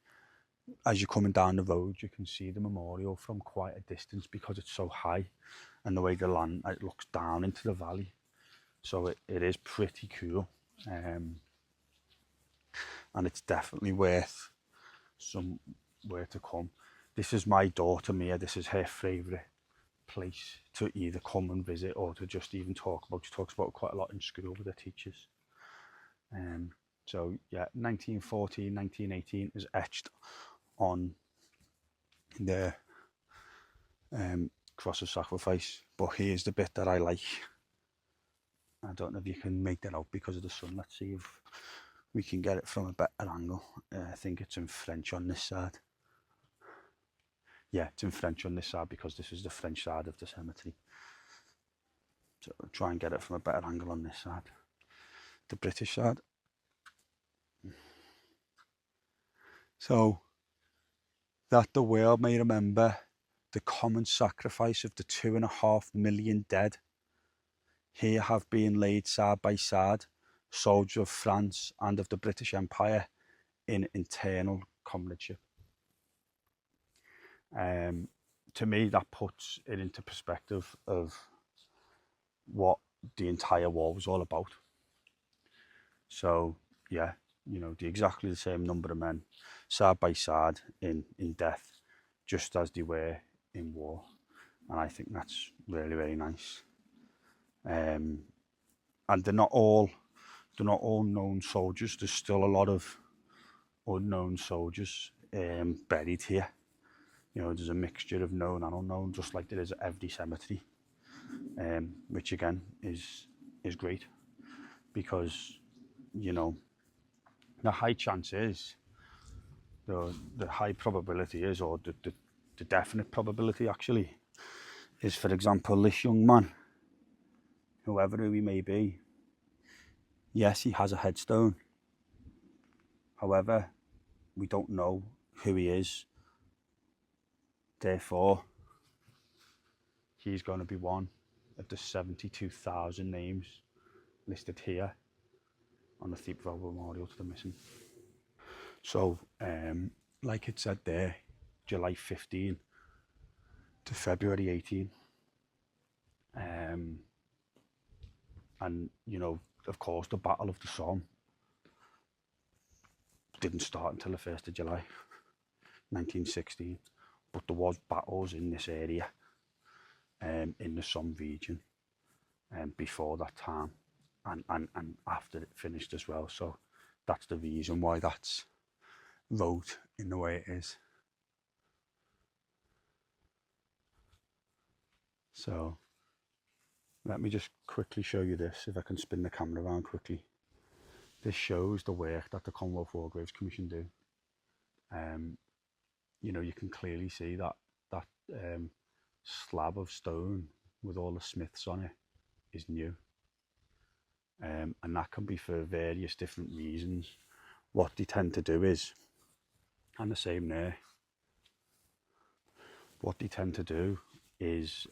as you're coming down the road, you can see the memorial from quite a distance because it's so high, and the way the land, it looks down into the valley. So it is pretty cool. And it's definitely worth somewhere to come. This is my daughter Mia, this is her favourite place to either come and visit or to just even talk about. She talks about it quite a lot in school with her teachers. So yeah, 1914, 1918 is etched on the cross of sacrifice. But here's the bit that I like. I don't know if you can make that out because of the sun. Let's see if we can get it from a better angle. I think it's in French on this side. Yeah, it's in French on this side because this is the French side of the cemetery. So I'll try and get it from a better angle on this side. The British side. So that the world may remember the common sacrifice of the 2.5 million dead here have been laid side by side, soldiers of France and of the British Empire in eternal comradeship. To me, that puts it into perspective of what the entire war was all about. So yeah, you know, exactly the same number of men side by side in death, just as they were in war. And I think that's really, really nice. And they're not all known soldiers. There's still a lot of unknown soldiers buried here. You know, there's a mixture of known and unknown, just like there is at every cemetery, which again is great, because, you know, the high chance is, the high probability is, or the definite probability actually, is, for example, this young man, whoever he may be, yes, he has a headstone. However, we don't know who he is. Therefore, he's going to be one of the 72,000 names listed here on the Thiepval Memorial to the Missing. So, like it said there, July 15 to February 18. And, you know, of course, the Battle of the Somme didn't start until the 1st of July 1916, but there was battles in this area, in the Somme region, before that time, and after it finished as well. So that's the reason why that's wrote in the way it is. So let me just quickly show you this, if I can spin the camera around quickly. This shows the work that the Commonwealth War Graves Commission do. You know, you can clearly see that slab of stone with all the smiths on it is new. And that can be for various different reasons. What they tend to do is, and the same there, what they tend to do is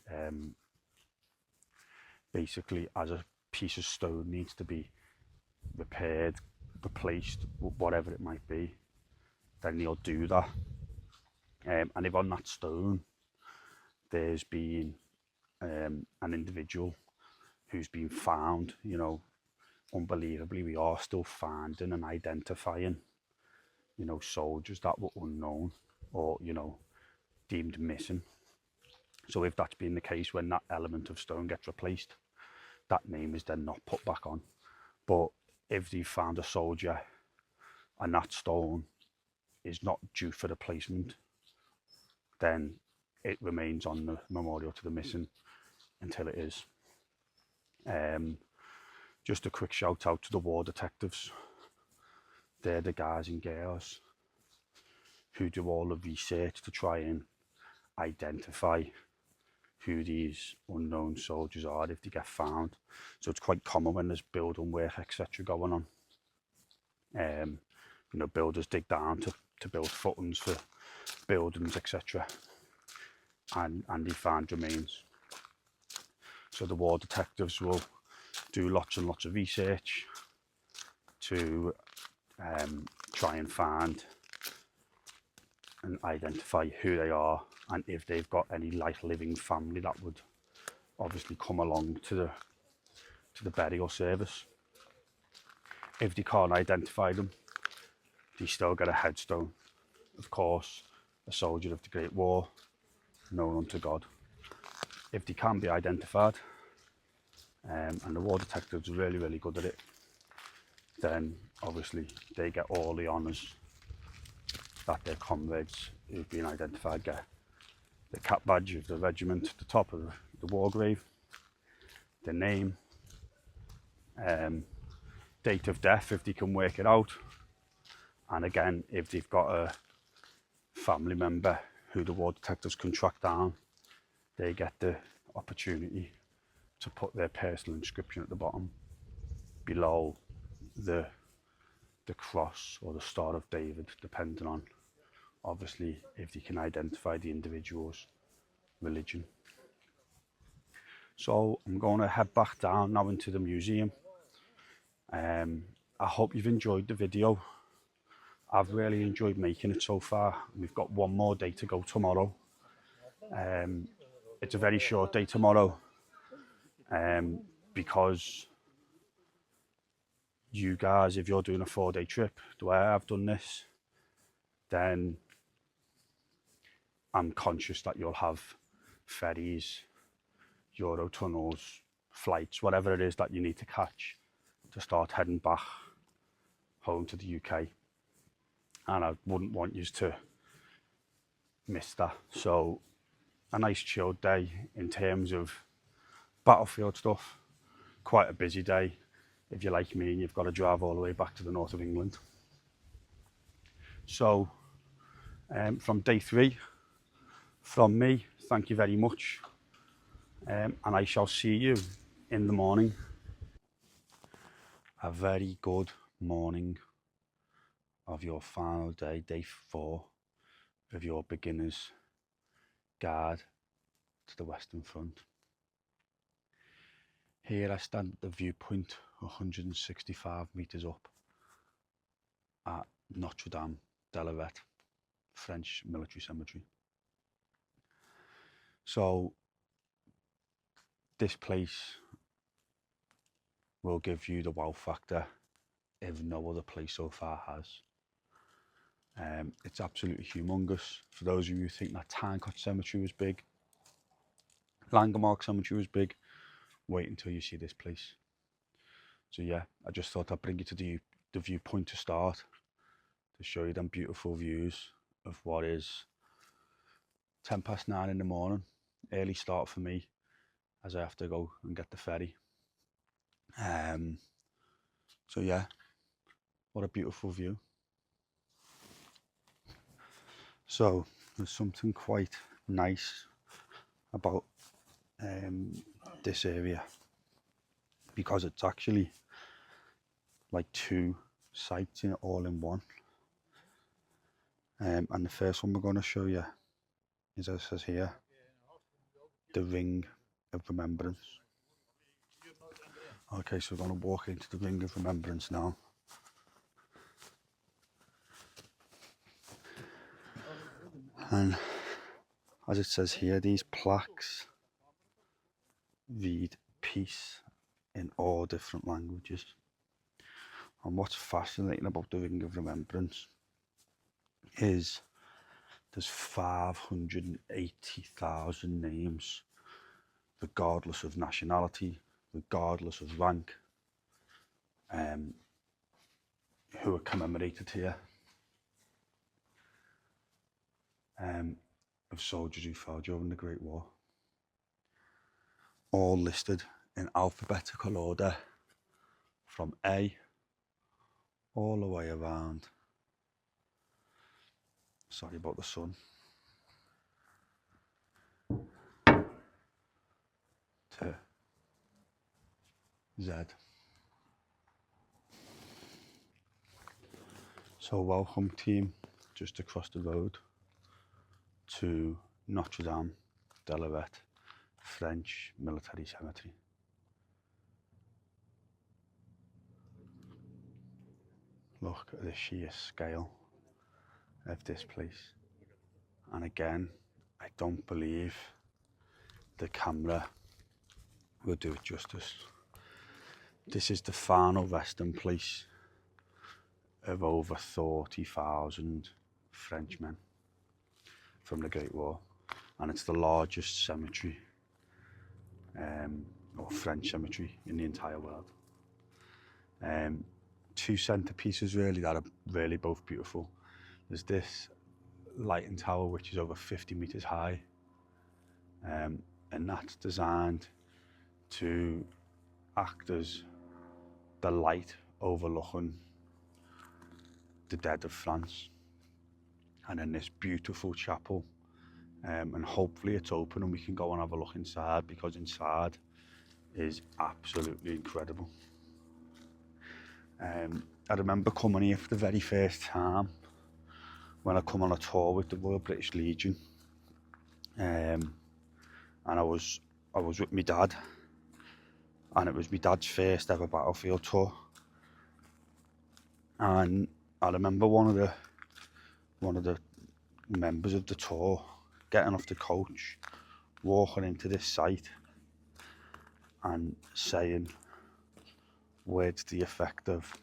basically, as a piece of stone needs to be repaired, replaced, whatever it might be, then they'll do that. And if on that stone there's been an individual who's been found, you know, unbelievably, we are still finding and identifying, you know, soldiers that were unknown or, you know, deemed missing. So if that's been the case, when that element of stone gets replaced, that name is then not put back on. But if they found a soldier and that stone is not due for replacement, then it remains on the memorial to the missing until it is. Just a quick shout out to the war detectives. They're the guys and girls who do all the research to try and identify who these unknown soldiers are if they get found. So it's quite common when there's building work, etc. going on. You know, builders dig down to build footings for buildings, etc. And they find remains. So the war detectives will do lots and lots of research to try and find and identify who they are, and if they've got any living family that would obviously come along to the burial service. If they can't identify them, they still get a headstone. Of course, a soldier of the Great War, known unto God. If they can be identified, and the war detectives are really, really good at it, then obviously they get all the honours that their comrades who've been identified get. The cap badge of the regiment at the top of the war grave, the name, date of death if they can work it out, and again, if they've got a family member who the war detectives can track down, they get the opportunity to put their personal inscription at the bottom below the cross or the Star of David, depending on obviously if they can identify the individual's religion. So I'm going to head back down now into the museum. I hope you've enjoyed the video. I've really enjoyed making it so far. We've got one more day to go tomorrow. It's a very short day tomorrow, because you guys, if you're doing a 4-day trip the way I've done this, then I'm conscious that you'll have ferries, Eurotunnels, flights, whatever it is that you need to catch to start heading back home to the UK. And I wouldn't want you to miss that. So a nice chilled day in terms of battlefield stuff, quite a busy day if you're like me and you've got to drive all the way back to the north of England. So from day 3, from me, thank you very much, and I shall see you in the morning. A very good morning of your final day, day 4 of your beginner's guide to the Western Front. Here I stand at the viewpoint 165 metres up at Notre Dame de Lorette. French military cemetery. So this place will give you the wow factor if no other place so far has. It's absolutely humongous. For those of you who think that Tyncott Cemetery was big, Langemark Cemetery was big, wait until you see this place. So yeah, I just thought I'd bring you to the viewpoint to start, to show you them beautiful views of what is 9:10 in the morning. Early start for me, as I have to go and get the ferry. So yeah, what a beautiful view. So there's something quite nice about this area, because it's actually like two sites in all in one. And the first one we're going to show you is, as it says here, the Ring of Remembrance. Okay, so we're going to walk into the Ring of Remembrance now. And as it says here, these plaques read peace in all different languages. And what's fascinating about the Ring of Remembrance is there's 580,000 names, regardless of nationality, regardless of rank, who are commemorated here, of soldiers who fell during the Great War, all listed in alphabetical order from A all the way around. Sorry about the sun. To Z. So welcome team, just across the road to Notre Dame de Lorette French Military Cemetery. Look at the sheer scale of this place. And again, I don't believe the camera will do it justice. This is the final resting place of over 30,000 Frenchmen from the Great War, and it's the largest cemetery, or French cemetery, in the entire world. Two centerpieces really that are really both beautiful. There's this lighting tower which is over 50 meters high, and that's designed to act as the light overlooking the dead of France. And then this beautiful chapel, and hopefully it's open and we can go and have a look inside, because inside is absolutely incredible. I remember coming here for the very first time when I come on a tour with the Royal British Legion, and I was with my dad, and it was my dad's first ever battlefield tour. And I remember one of the members of the tour getting off the coach, walking into this site and saying words to the effect of,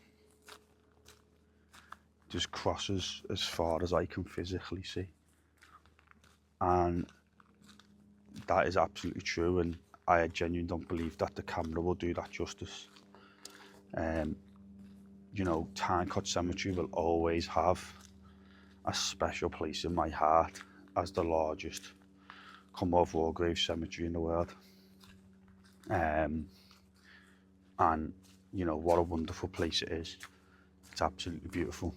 "Just crosses as far as I can physically see." And that is absolutely true, and I genuinely don't believe that the camera will do that justice. You know, Tyncott Cemetery will always have a special place in my heart as the largest Commonwealth War Grave cemetery in the world. And you know, what a wonderful place it is. It's absolutely beautiful.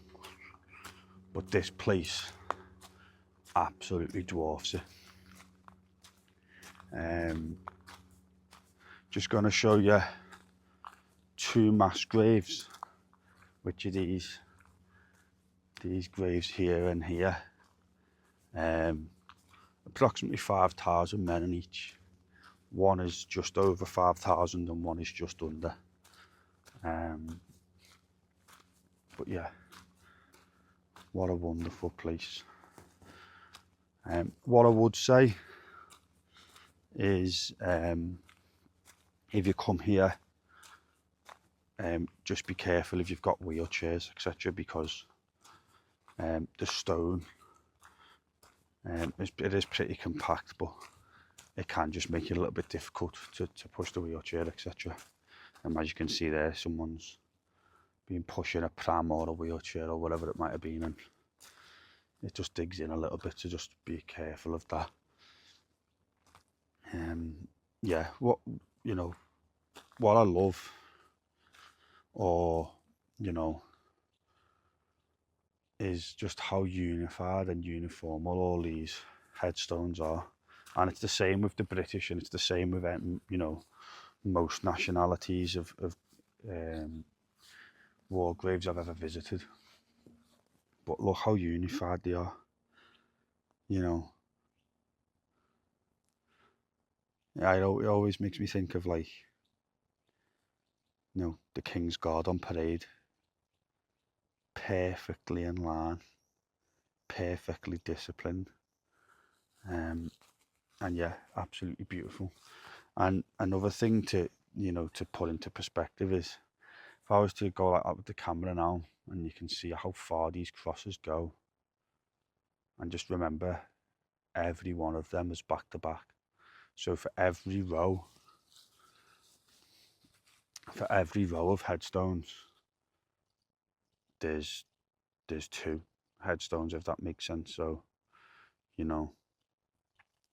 But this place absolutely dwarfs it. Just going to show you two mass graves, which are these graves here and here. Approximately 5,000 men in each. One is just over 5,000 and one is just under. But yeah, what a wonderful place. What I would say is, if you come here, just be careful if you've got wheelchairs, etc., because the stone, it is pretty compact, but it can just make it a little bit difficult to push the wheelchair, etc. As you can see there, someone's been pushing a pram or a wheelchair or whatever it might have been, and it just digs in a little bit, so just be careful of that. Yeah, what I love, or is just how unified and uniform all these headstones are. And it's the same with the British, and it's the same with most nationalities of war graves I've ever visited. But look how unified they are. It always makes me think of, like, the King's Guard on parade, perfectly in line, perfectly disciplined, and yeah, absolutely beautiful. And another thing to put into perspective is, if I was to go like that with the camera now, and you can see how far these crosses go, and just remember, every one of them is back to back. So for every row of headstones, there's two headstones, if that makes sense. So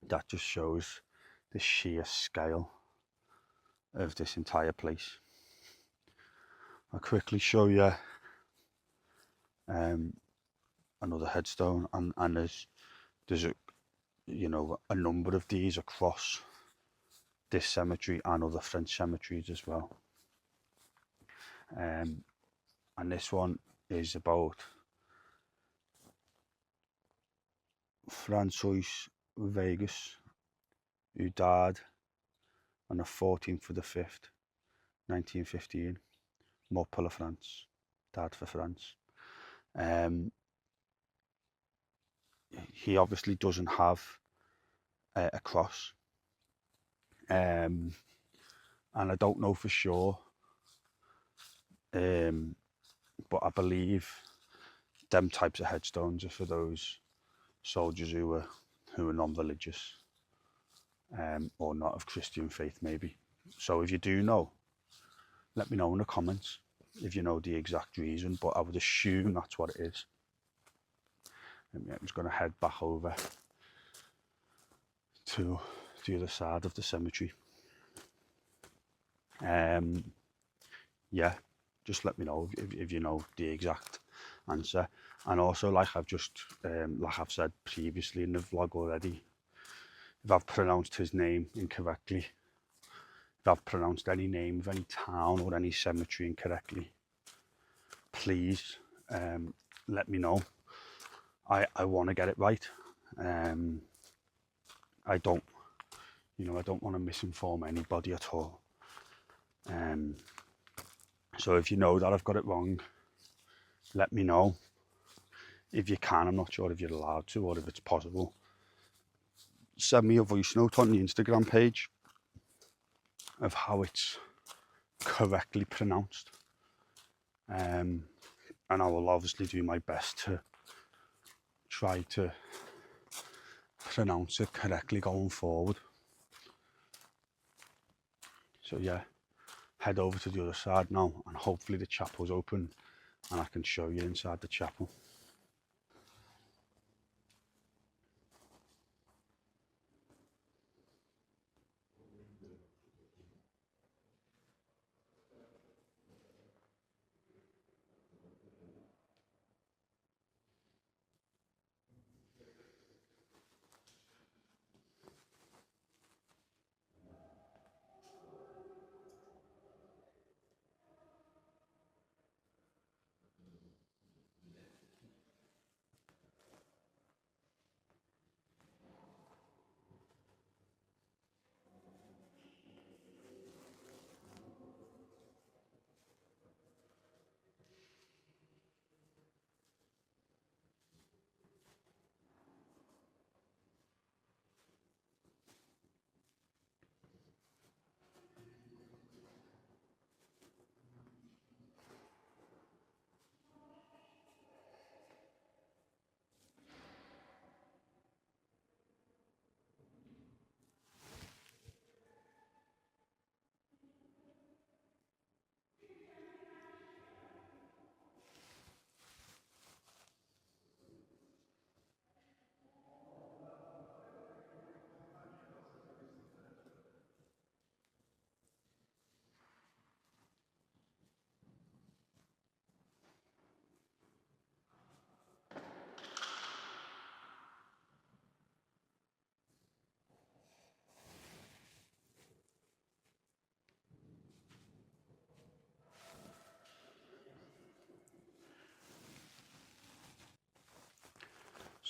that just shows the sheer scale of this entire place. I'll quickly show you another headstone, and there's a number of these across this cemetery and other French cemeteries as well. And this one is about Francois Vegas, who died on the 14th of the 5th, 1915, Morpel, France. Died for France. He obviously doesn't have a cross, and I don't know for sure, but I believe them types of headstones are for those soldiers who were non-religious, or not of Christian faith, maybe. So if you do know, let me know in the comments if you know the exact reason, but I would assume that's what it is. I'm just going to head back over to the other side of the cemetery. Yeah, just let me know if you know the exact answer. And also, like I've said previously in the vlog already, if I've pronounced his name incorrectly, if I've pronounced any name of any town or any cemetery incorrectly, please let me know. I want to get it right. I don't want to misinform anybody at all. So if you know that I've got it wrong, let me know. If you can, I'm not sure if you're allowed to or if it's possible, send me a voice note on the Instagram page of how it's correctly pronounced. And I will obviously do my best to try to pronounce it correctly going forward. So yeah, head over to the other side now, and hopefully the chapel's open and I can show you inside the chapel.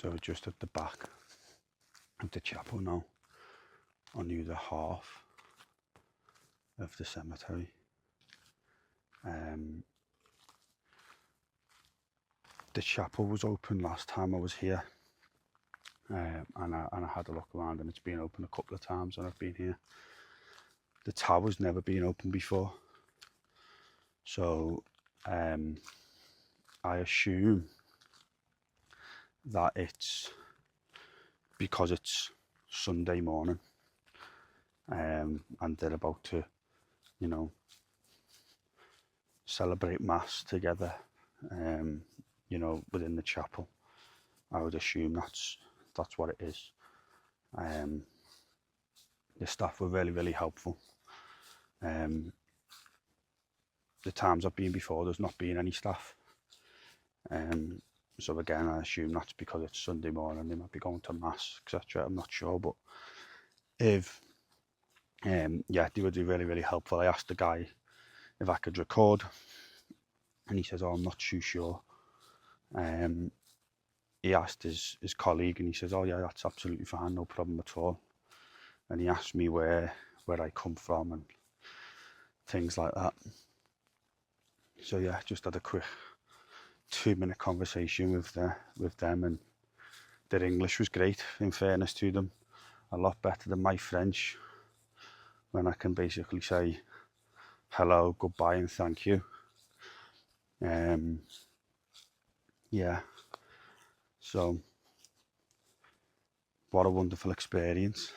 So we're just at the back of the chapel now, on the other half of the cemetery. The chapel was open last time I was here, and I had a look around, and it's been open a couple of times when I've been here. The tower's never been open before, so I assume that it's because it's Sunday morning, and they're about to, you know, celebrate mass together, you know, within the chapel. I would assume that's what it is. The staff were really helpful. The times I've been before, there's not been any staff. So again, I assume that's because it's Sunday morning, they might be going to mass, etc. I'm not sure, but if yeah, they were really helpful. I asked the guy if I could record, and he says, "Oh, I'm not too sure." He asked his colleague, and he says, "Oh yeah, that's absolutely fine, no problem at all." And he asked me where I come from and things like that. So yeah, just had a quick 2-minute conversation with them, and their English was great, in fairness to them, a lot better than my French, when I can basically say hello, goodbye and thank you. Yeah, so what a wonderful experience.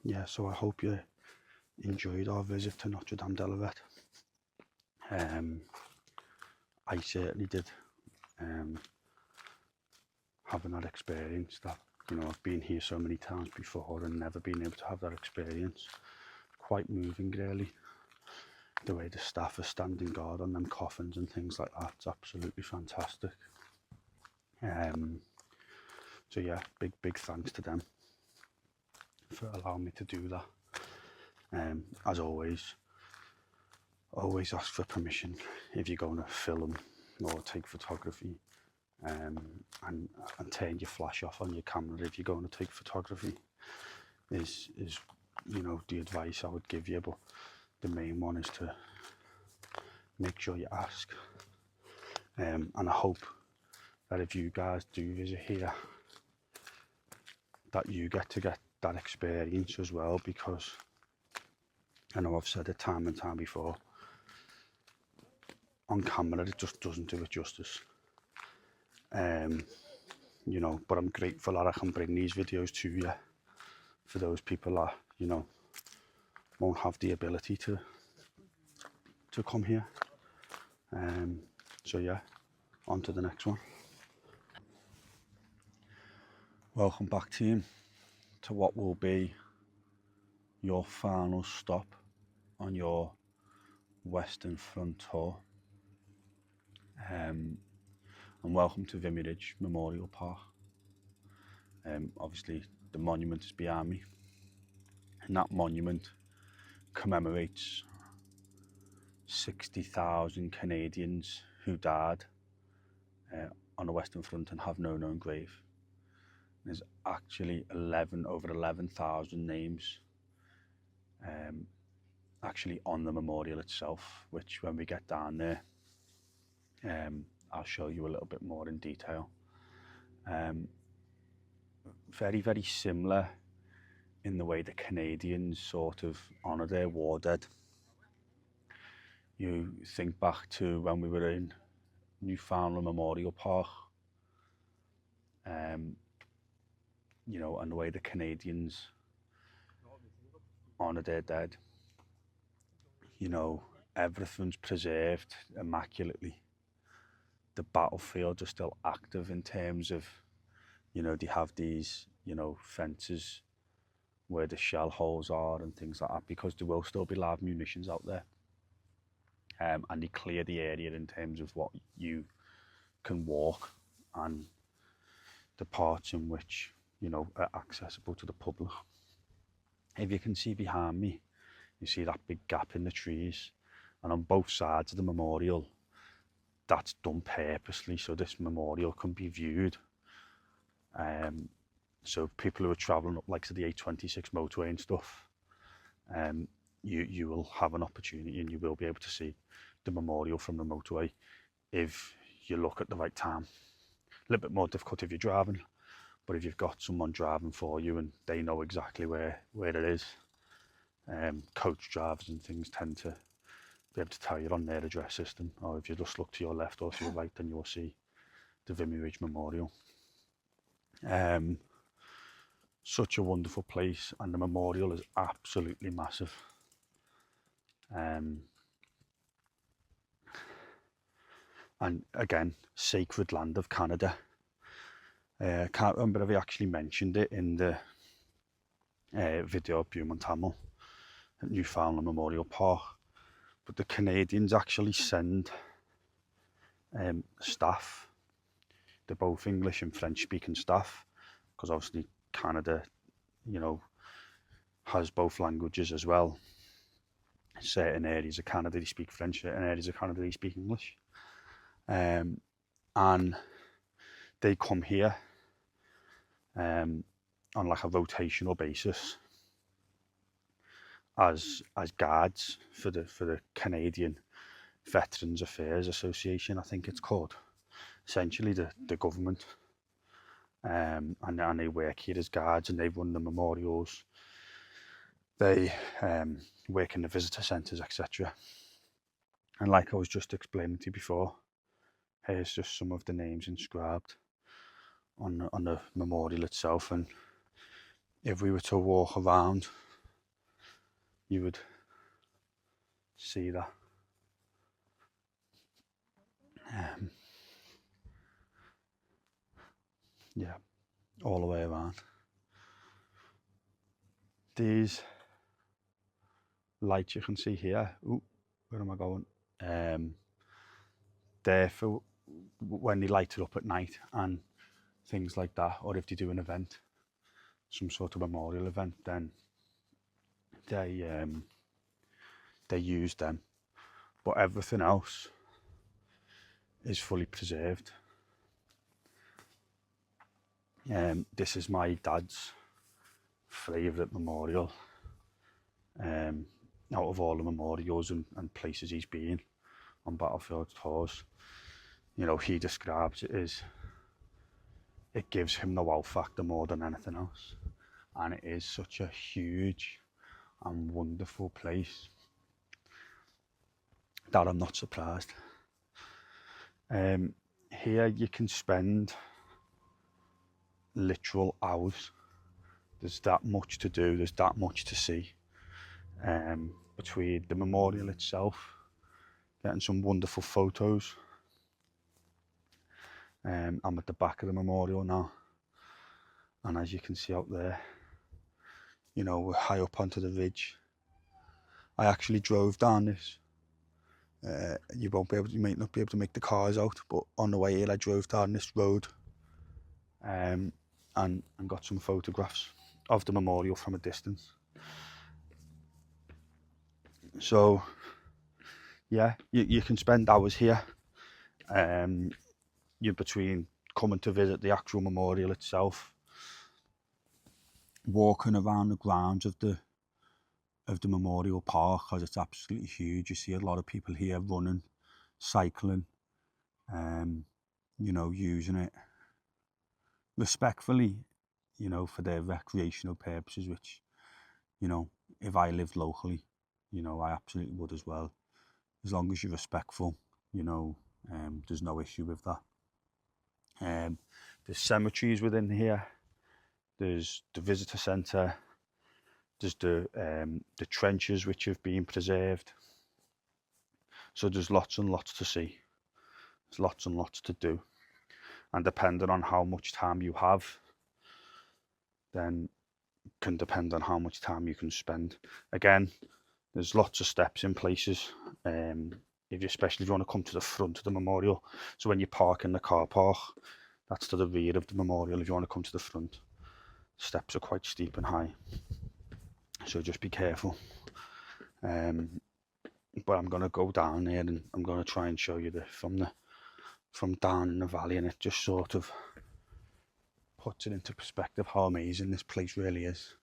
Yeah, so I hope you enjoyed our visit to Notre Dame de la Vette. I certainly did. Having that experience, that, you know, I've been here so many times before and never been able to have that experience. Quite moving, really. The way the staff are standing guard on them coffins and things like that, it's absolutely fantastic. So yeah, big thanks to them for allowing me to do that. As always ask for permission if you're going to film or take photography, and turn your flash off on your camera if you're going to take photography is you know, the advice I would give you. But the main one is to make sure you ask, and I hope that if you guys do visit here, that you get that experience as well, because I know I've said it time and time before, on camera it just doesn't do it justice. You know, but I'm grateful that I can bring these videos to you for those people that, you know, won't have the ability to come here. So yeah, on to the next one. Welcome back, team, to what will be your final stop on your Western Front tour. And welcome to Vimy Ridge Memorial Park. Obviously the monument is behind me, and that monument commemorates 60,000 Canadians who died on the Western Front and have no known grave. There's actually over 11,000 names actually on the memorial itself, which when we get down there, I'll show you a little bit more in detail. Very similar in the way the Canadians sort of honour their war dead. You think back to when we were in Newfoundland Memorial Park, you know, and the way the Canadians honour their dead. You know, everything's preserved immaculately. The battlefields are still active in terms of, you know, they have these, you know, fences where the shell holes are and things like that, because there will still be live munitions out there. And they clear the area in terms of what you can walk and the parts in which, you know, are accessible to the public. If you can see behind me, you see that big gap in the trees, and on both sides of the memorial, that's done purposely so this memorial can be viewed. So people who are travelling up like to the A26 motorway and stuff, you will have an opportunity and you will be able to see the memorial from the motorway if you look at the right time. A little bit more difficult if you're driving, but if you've got someone driving for you and they know exactly where it is, coach drivers and things tend to be able to tell you on their address system, or if you just look to your left or to your right, then you'll see the Vimy Ridge Memorial. Such a wonderful place, and the memorial is absolutely massive. And again, sacred land of Canada. Can't remember if I actually mentioned it in the video of Beaumont Hamel at Newfoundland Memorial Park, but the Canadians actually send staff. They're both English and French speaking staff, because obviously Canada, you know, has both languages as well. Certain areas of Canada they speak French, certain areas of Canada they speak English, and they come here on like a rotational basis as guards for the Canadian Veterans Affairs Association, I think it's called. Essentially the government, and they work here as guards, and they run the memorials, they work in the visitor centres, etc. And like I was just explaining to you before, here's just some of the names inscribed on the memorial itself, and if we were to walk around, you would see that. Yeah, all the way around. These lights you can see here, ooh, where am I going? They're for when they light it up at night and things like that, or if they do an event, some sort of memorial event, then they use them. But everything else is fully preserved. This is my dad's favourite memorial out of all the memorials and places he's been on battlefield tours. You know, he describes it as, it gives him the wow factor more than anything else, and it is such a huge and wonderful place that I'm not surprised. Here you can spend literal hours. There's that much to do, there's that much to see. Between the memorial itself, getting some wonderful photos. I'm at the back of the memorial now, and as you can see out there, you know, we're high up onto the ridge. I actually drove down this. You might not be able to make the cars out, but on the way here I drove down this road and got some photographs of the memorial from a distance. So yeah, you can spend hours here. You're between coming to visit the actual memorial itself, walking around the grounds of the memorial park, because it's absolutely huge. You see a lot of people here running, cycling, you know, using it respectfully, you know, for their recreational purposes, which, you know, if I lived locally, you know, I absolutely would as well. As long as you're respectful, you know, there's no issue with that. There's cemeteries within here there's the visitor centre, there's the trenches which have been preserved. So there's lots and lots to see. There's lots and lots to do. And depending on how much time you have, then can depend on how much time you can spend. Again, there's lots of steps in places, especially if you want to come to the front of the memorial. So when you park in the car park, that's to the rear of the memorial. If you want to come to the front, steps are quite steep and high, so just be careful. But I'm going to go down there and I'm going to try and show you from down in the valley, and it just sort of puts it into perspective how amazing this place really is.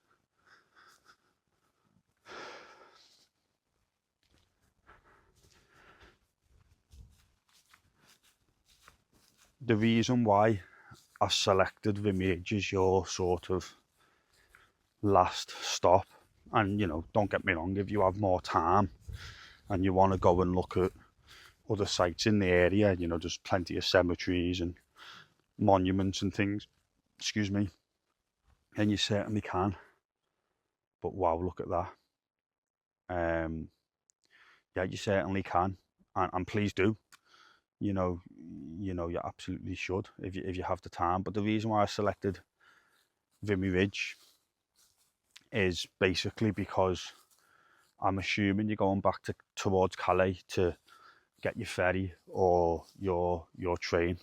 The reason why I selected Vimage as your sort of last stop, and don't get me wrong, if you have more time and you want to go and look at other sites in the area, there's plenty of cemeteries and monuments and things, excuse me, and you certainly can. But wow, look at that. Yeah, you certainly can, and please do. You absolutely should if you have the time. But the reason why I selected Vimy Ridge is basically because I'm assuming you're going back towards Calais to get your ferry or your train,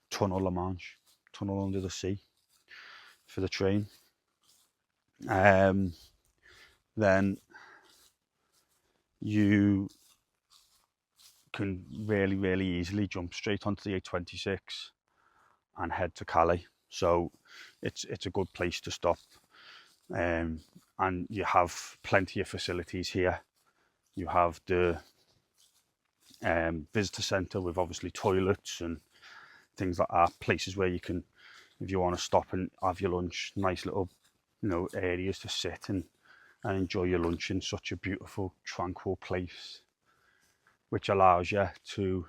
Tunnel La Manche, tunnel under the sea for the train. Then you can really, really easily jump straight onto the A26 and head to Calais. So it's a good place to stop. And you have plenty of facilities here. You have the visitor centre with obviously toilets and things like that, places where you can, if you want to stop and have your lunch, nice little areas to sit and enjoy your lunch in such a beautiful, tranquil place, which allows you to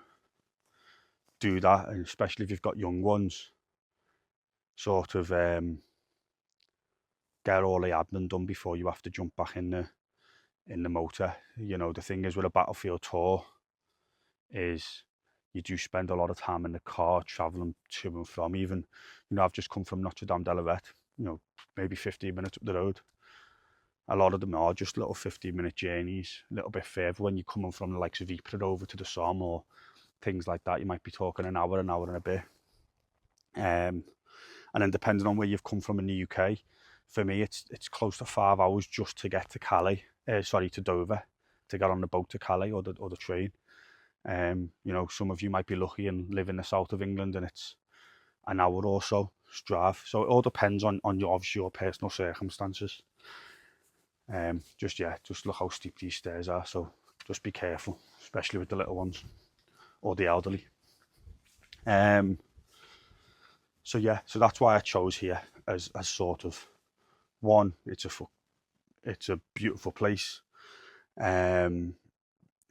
do that, and especially if you've got young ones, sort of get all the admin done before you have to jump back in the motor. The thing is with a battlefield tour is you do spend a lot of time in the car traveling to and from. Even I've just come from Notre Dame de la Vette, maybe 15 minutes up the road. A lot of them are just little 15-minute journeys. A little bit further when you're coming from the likes of Ypres over to the Somme or things like that, you might be talking an hour and a bit. And then depending on where you've come from in the UK, for me it's close to 5 hours just to get to Calais, to Dover, to get on the boat to Calais or the train. Some of you might be lucky and live in the south of England and it's an hour or so drive. So it all depends on your personal circumstances. Just look how steep these stairs are, so just be careful, especially with the little ones or the elderly. So that's why I chose here as sort of one. It's a beautiful place,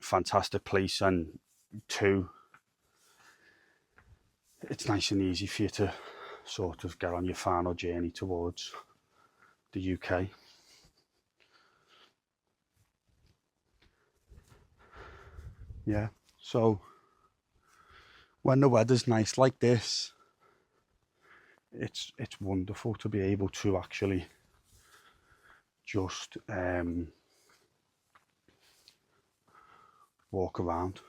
fantastic place, and two, it's nice and easy for you to sort of get on your final journey towards the UK. Yeah, so when the weather's nice like this, it's wonderful to be able to actually just walk around.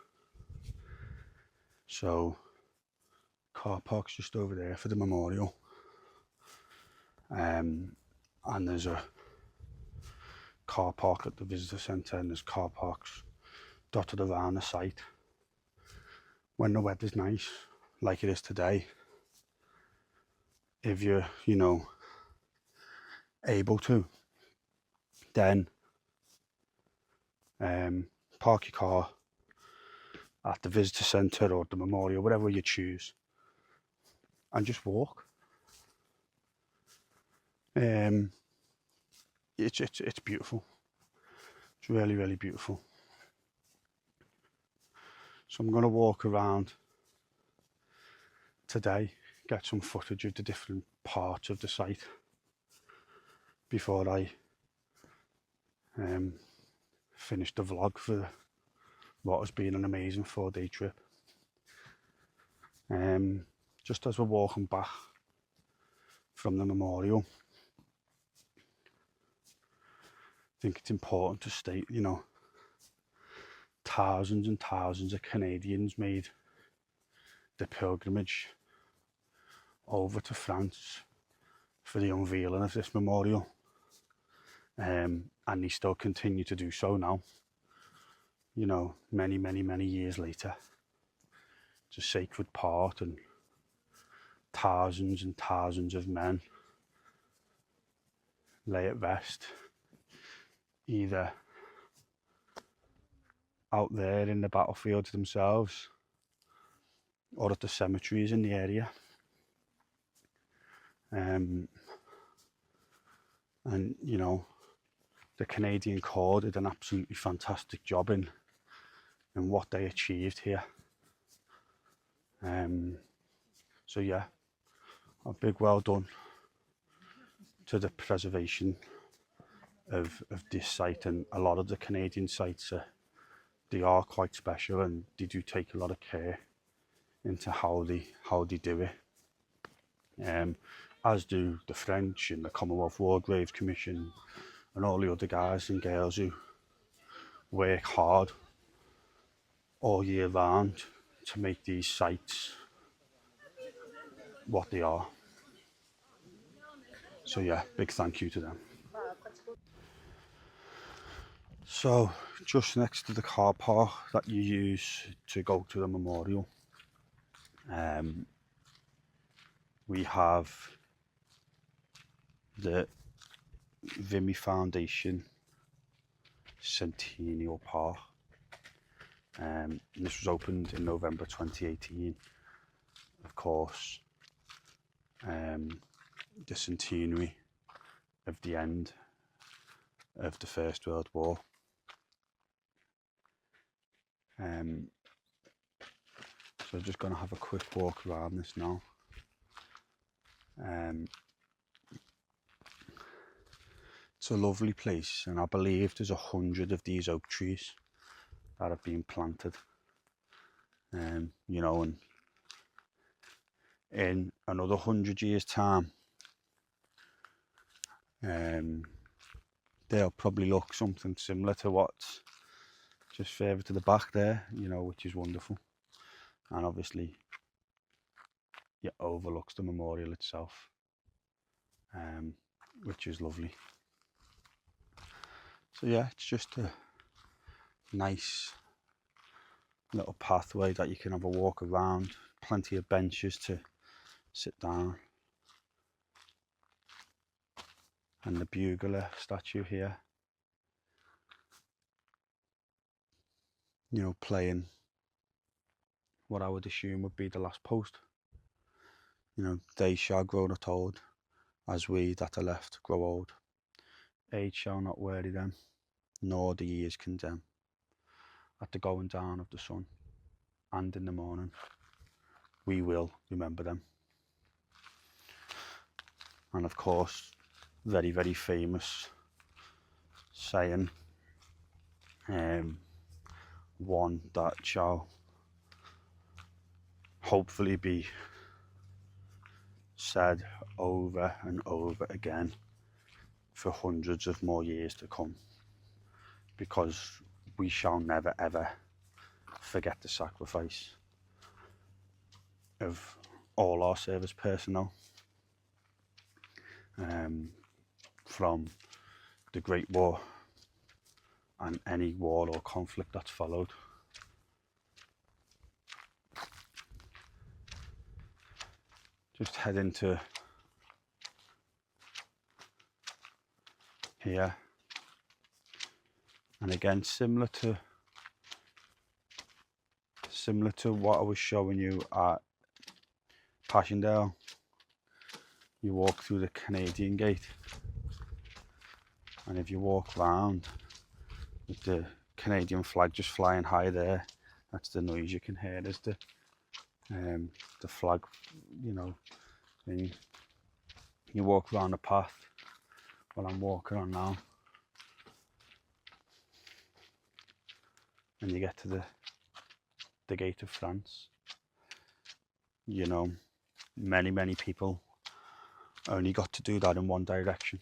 So car park's just over there for the memorial, and there's a car park at the visitor centre, and there's car parks dotted around the site. When the weather's nice like it is today, if you're able to, then park your car at the visitor centre or the memorial, whatever you choose, and just walk. It's beautiful. It's really, really beautiful. So I'm going to walk around today get some footage of the different parts of the site before I finish the vlog for what has been an amazing 4-day trip. Just as we're walking back from the memorial, I think it's important to state, you know, thousands and thousands of Canadians made the pilgrimage over to France for the unveiling of this memorial, and they still continue to do so now, you know, many years later. It's a sacred part, and thousands and thousands of men lay at rest, either out there in the battlefields themselves or at the cemeteries in the area. And you know, the Canadian Corps did an absolutely fantastic job in what they achieved here. So yeah, a big well done to the preservation of this site, and a lot of the Canadian sites they are quite special, and they do take a lot of care into how they do it. As do the French and the Commonwealth War Graves Commission and all the other guys and girls who work hard all year round to make these sites what they are. So yeah, big thank you to them. So just next to the car park that you use to go to the memorial, we have the Vimy Foundation Centennial Park. This was opened in November 2018. Of course, the centenary of the end of the First World War. So I'm just going to have a quick walk around this now. It's a lovely place, and I believe there's 100 of these oak trees that have been planted. You know, and in another 100 years' time, they'll probably look something similar to what's just further to the back there, you know, which is wonderful. And obviously, it overlooks the memorial itself, which is lovely. So yeah, it's just a nice little pathway that you can have a walk around, plenty of benches to sit down, and the bugler statue here, you know, playing what I would assume would be the last post. You know, they shall grow not old, as we that are left grow old. Age shall not weary them, nor the years condemn. At the going down of the sun, and in the morning, we will remember them. And of course, very famous saying, one that shall hopefully be said over and over again for hundreds of more years to come, because we shall never ever forget the sacrifice of all our service personnel, from the Great War and any war or conflict that's followed. Just head into here, and again, similar to what I was showing you at Passchendaele, you walk through the Canadian Gate, and if you walk round with the Canadian flag just flying high there, that's the noise you can hear as the flag, you know, thing. You walk around the path, what I'm walking on now, and you get to the gate of France. You know, many people only got to do that in one direction,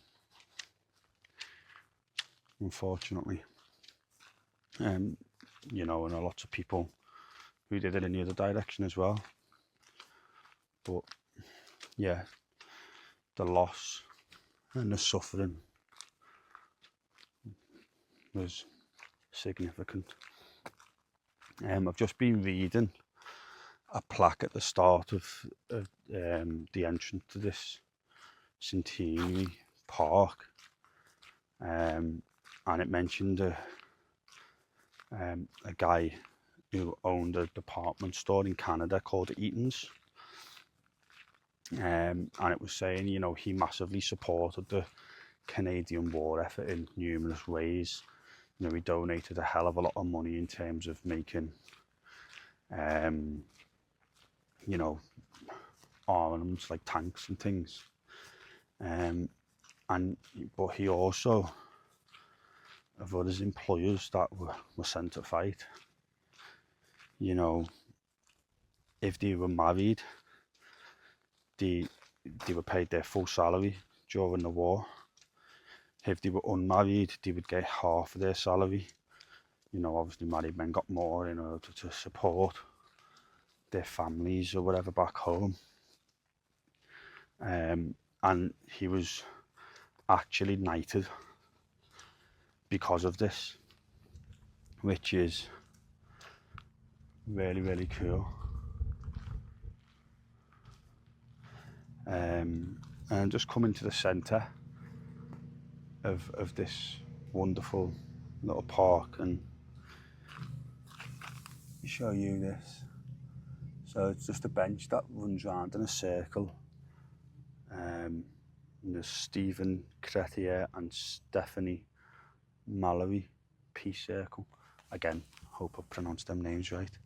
unfortunately. You know, and a lot of people who did it in the other direction as well. But yeah, the loss and the suffering was significant. I've just been reading a plaque at the start of the entrance to this centenary park, and it mentioned a guy who owned a department store in Canada called Eaton's, and it was saying, you know, he massively supported the Canadian war effort in numerous ways. You know, he donated a hell of a lot of money in terms of making, you know, armaments like tanks and things. But he also, of his employers that were sent to fight, you know, if they were married, they were paid their full salary during the war. If they were unmarried, they would get half of their salary. You know, obviously married men got more in order to support their families or whatever back home. And he was actually knighted because of this, which is really cool. And just coming to the centre of this wonderful little park, and show you this. So it's just a bench that runs round in a circle. And there's Stephen Cretier and Stephanie Mallory Peace Circle. Again, hope I pronounced them names right.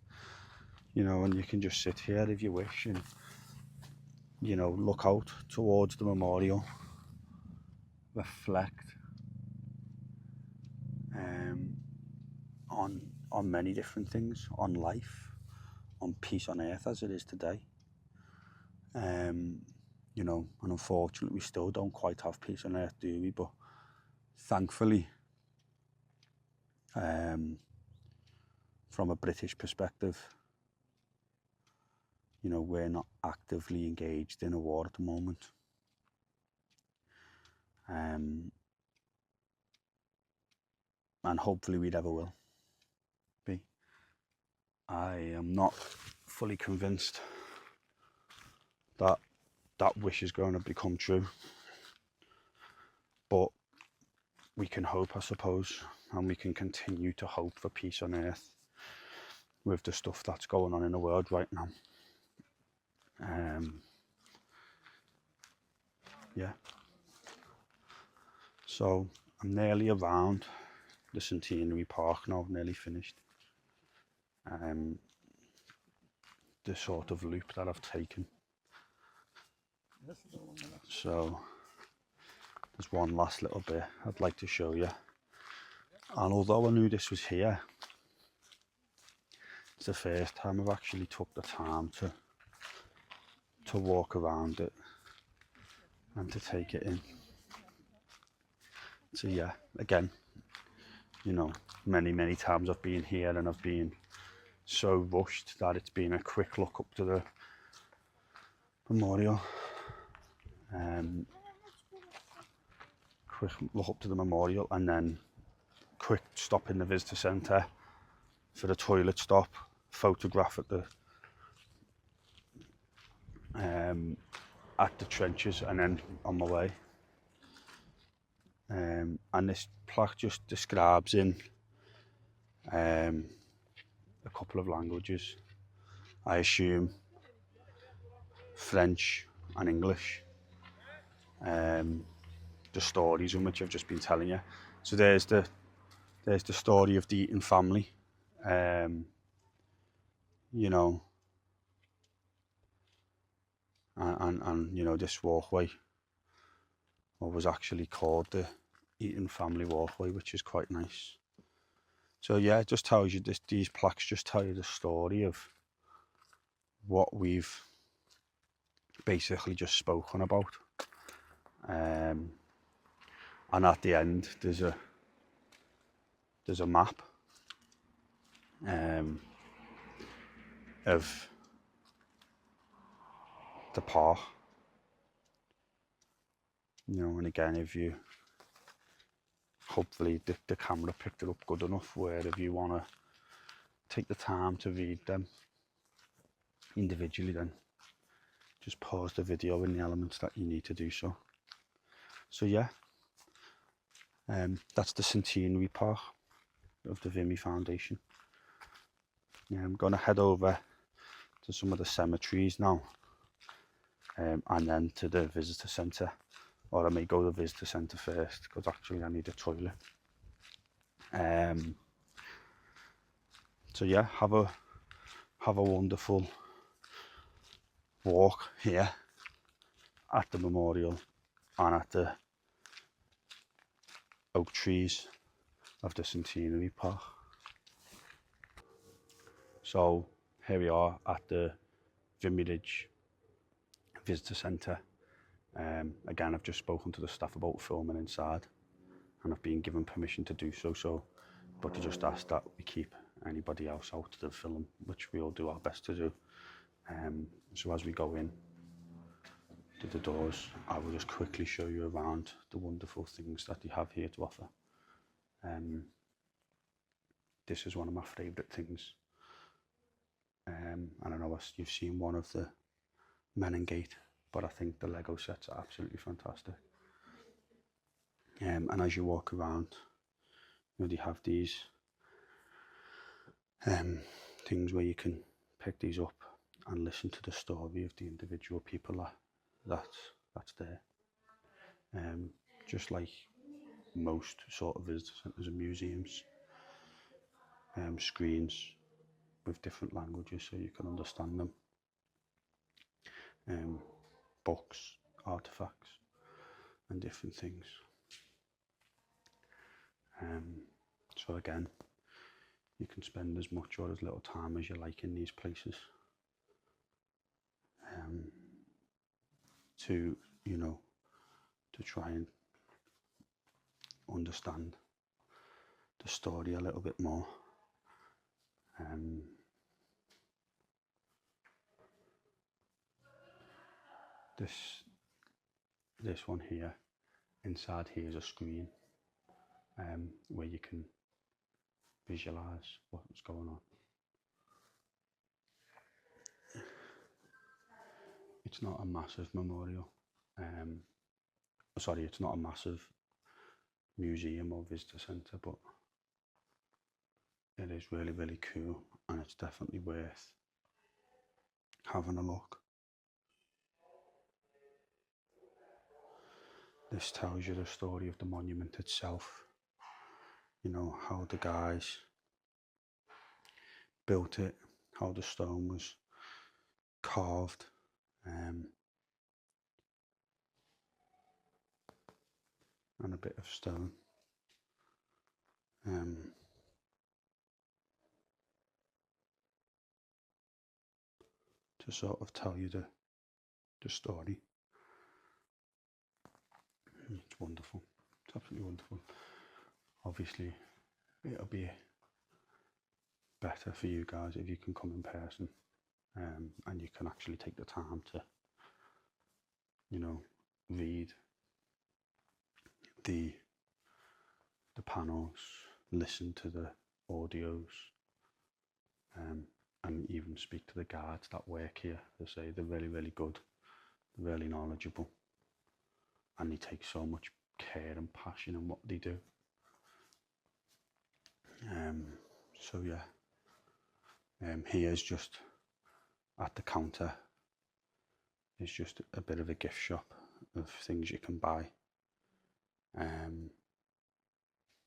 You know, and you can just sit here if you wish and, you know, look out towards the memorial, reflect on many different things, on life, on peace on earth as it is today. You know, and unfortunately we still don't quite have peace on earth, do we? But thankfully, from a British perspective, you know, we're not actively engaged in a war at the moment. And hopefully we never will be. I am not fully convinced that that wish is going to become true, but we can hope, I suppose, and we can continue to hope for peace on earth with the stuff that's going on in the world right now. Yeah. So I'm nearly around the centenary park now, nearly finished. The sort of loop that I've taken. So there's one last little bit I'd like to show you. And although I knew this was here, it's the first time I've actually took the time to walk around it and to take it in. So yeah, again, you know, many times I've been here and I've been so rushed that it's been a quick look up to the memorial. Quick look up to the memorial and then quick stop in the visitor centre for the toilet stop, photograph at the trenches, and then on my way. And this plaque just describes in a couple of languages, I assume French and English, the stories in which I've just been telling you. So there's the story of the Eaton family. You know, and you know, this walkway, what was actually called the Eaton Family Walkway, which is quite nice. So yeah, it just tells you this. These plaques just tell you the story of what we've basically just spoken about. And at the end, there's a map of the park. You know, and again, if you hopefully the camera picked it up good enough, where if you want to take the time to read them individually, then just pause the video in the elements that you need to do so. So yeah, that's the centenary part of the Vimy Foundation. Yeah, I'm going to head over to some of the cemeteries now, and then to the visitor centre, or I may go to the visitor centre first, because actually I need a toilet. So yeah, have a wonderful walk here at the memorial and at the oak trees of the centenary park. So here we are at the Vimage Visitor Centre. Again, I've just spoken to the staff about filming inside, and I've been given permission to do so, but they just asked that we keep anybody else out of the film, which we all do our best to do. So as we go in to the doors, I will just quickly show you around the wonderful things that they have here to offer. This is one of my favourite things. And I know you've seen one of the Menengate, but I think the Lego sets are absolutely fantastic. And as you walk around, you know, they have these things where you can pick these up and listen to the story of the individual people that's there. Just like most sort of visitor centres and museums, screens with different languages so you can understand them. Books, artefacts, and different things. So again, you can spend as much or as little time as you like in these places, to, you know, to try and understand the story a little bit more. This one here, inside here is a screen where you can visualize what's going on. It's not a massive memorial. Sorry, it's not a massive museum or visitor centre, but it is really, really cool, and it's definitely worth having a look. This tells you the story of the monument itself. You know, how the guys built it, how the stone was carved, and a bit of stone. To sort of tell you the story. It's wonderful. It's absolutely wonderful. Obviously, it'll be better for you guys if you can come in person, and you can actually take the time to, you know, read the panels, listen to the audios, and even speak to the guards that work here. They say they're really, really good, really knowledgeable, and they take so much care and passion in what they do. So yeah, here's just at the counter is just a bit of a gift shop of things you can buy,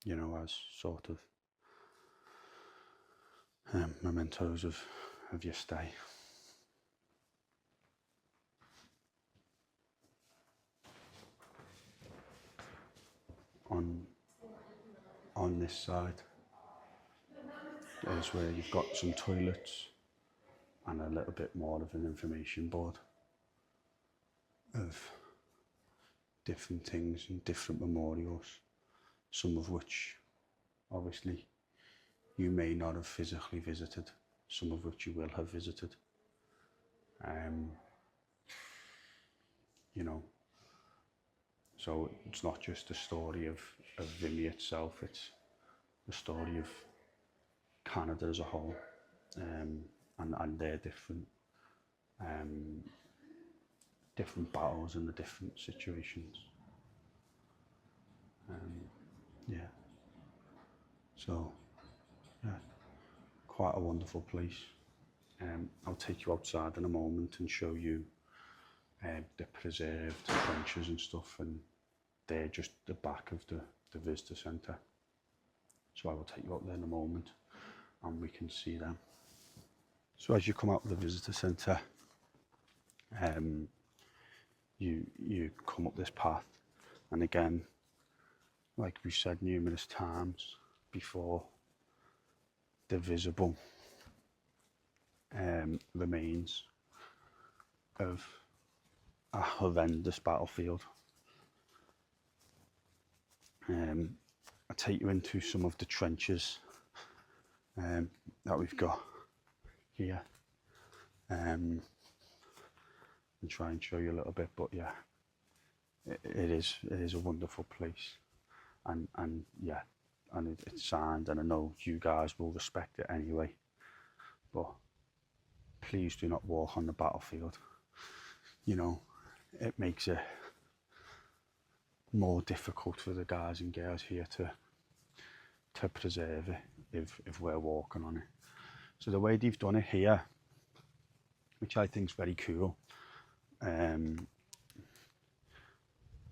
you know, as sort of mementos of your stay. on this side is where you've got some toilets and a little bit more of an information board of different things and different memorials, some of which obviously you may not have physically visited, some of which you will have visited. You know, so it's not just the story of Vimy itself, it's the story of Canada as a whole, and their different battles and the different situations. Yeah. So, yeah, quite a wonderful place. I'll take you outside in a moment and show you the preserved trenches and stuff, and they're just the back of the visitor centre. So I will take you out there in a moment and we can see them. So as you come out of the visitor centre, you come up this path, and again, like we've said numerous times before, the visible remains of a horrendous battlefield. I'll take you into some of the trenches that we've got here, and try and show you a little bit. But yeah, it is a wonderful place, and yeah, and it's signed, and I know you guys will respect it anyway. But please do not walk on the battlefield. You know, it makes it more difficult for the guys and girls here to preserve it if we're walking on it. So the way they've done it here, which I think is very cool, and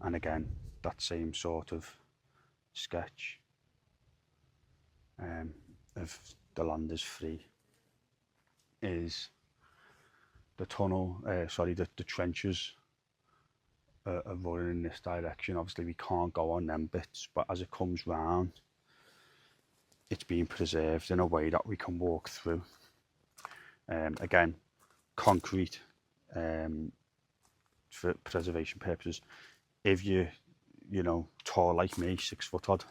again, that same sort of sketch of the land is free, is the tunnel, the trenches are running in this direction. Obviously we can't go on them bits, but as it comes round, it's being preserved in a way that we can walk through. Again, concrete for preservation purposes. If you tall like me, 6 foot odd,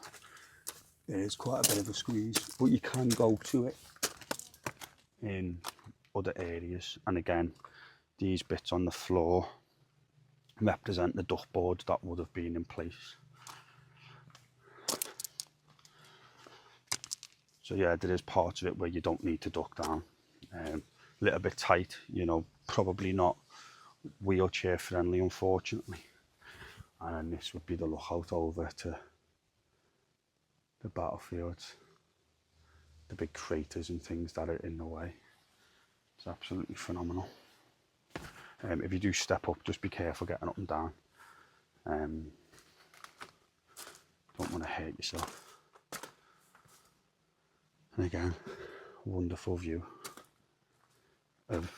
it is quite a bit of a squeeze, but you can go to it in other areas. And again, these bits on the floor represent the duckboards that would have been in place. So yeah, there is parts of it where you don't need to duck down. A little bit tight, probably not wheelchair friendly, unfortunately. And then this would be the lookout over to the battlefields, the big craters and things that are in the way. It's absolutely phenomenal. If you do step up, just be careful getting up and down. Don't want to hurt yourself. And again, wonderful view of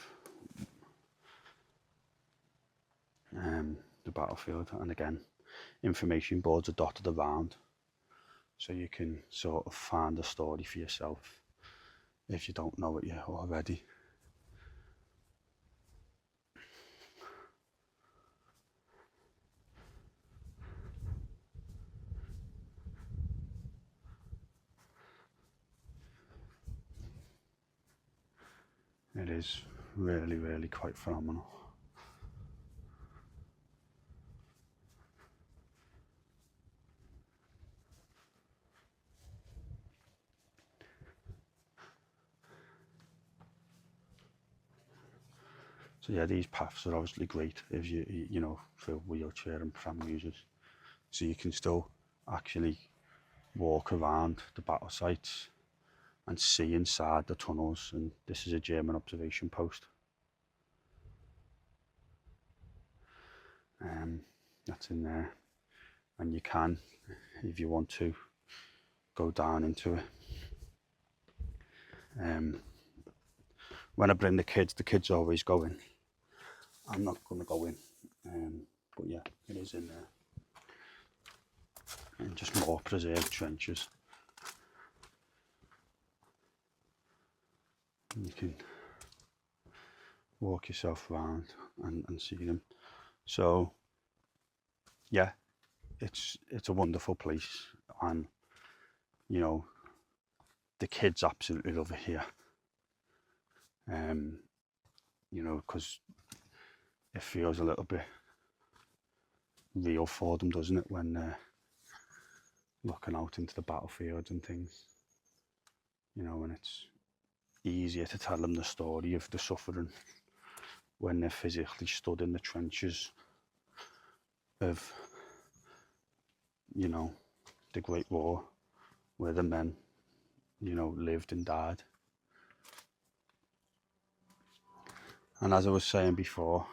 the battlefield. And again, information boards are dotted around, so you can sort of find a story for yourself if you don't know it yet already. It is really, really quite phenomenal. So yeah, these paths are obviously great if you for wheelchair and pram users. So you can still actually walk around the battle sites and see inside the tunnels. And this is a German observation post. That's in there, and you can, if you want to, go down into it. When I bring the kids always go in. I'm not going to go in, but yeah, it is in there. and just more preserved trenches. And you can walk yourself around and see them. So yeah, it's a wonderful place, and you know, the kids absolutely love it here. You know, because it feels a little bit real for them, doesn't it, when they're looking out into the battlefields and things, you know, and it's easier to tell them the story of the suffering when they're physically stood in the trenches of, you know, the Great War, where the men, you know, lived and died. And as I was saying before,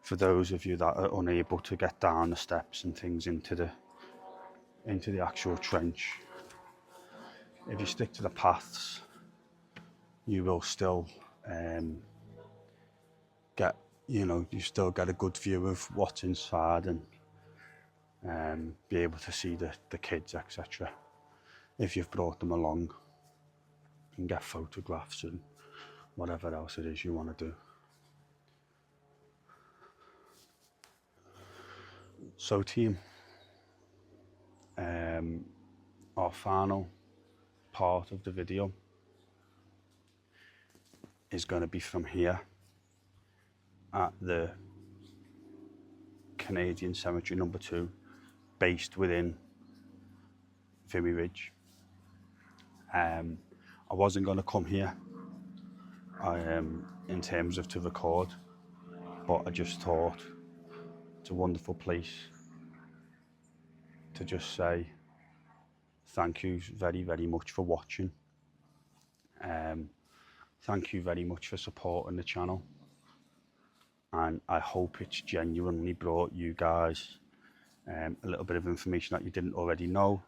for those of you that are unable to get down the steps and things into the actual trench, if you stick to the paths, you will still get, you know, you still get a good view of what's inside, and be able to see the kids, etc. If you've brought them along, you can get photographs and whatever else it is you want to do. So team, our final part of the video is going to be from here at the Canadian Cemetery number 2, based within Vimy Ridge. I wasn't going to come here in terms of to record, but I just thought it's a wonderful place to just say thank you very, very much for watching. Thank you very much for supporting the channel, and I hope it's genuinely brought you guys a little bit of information that you didn't already know,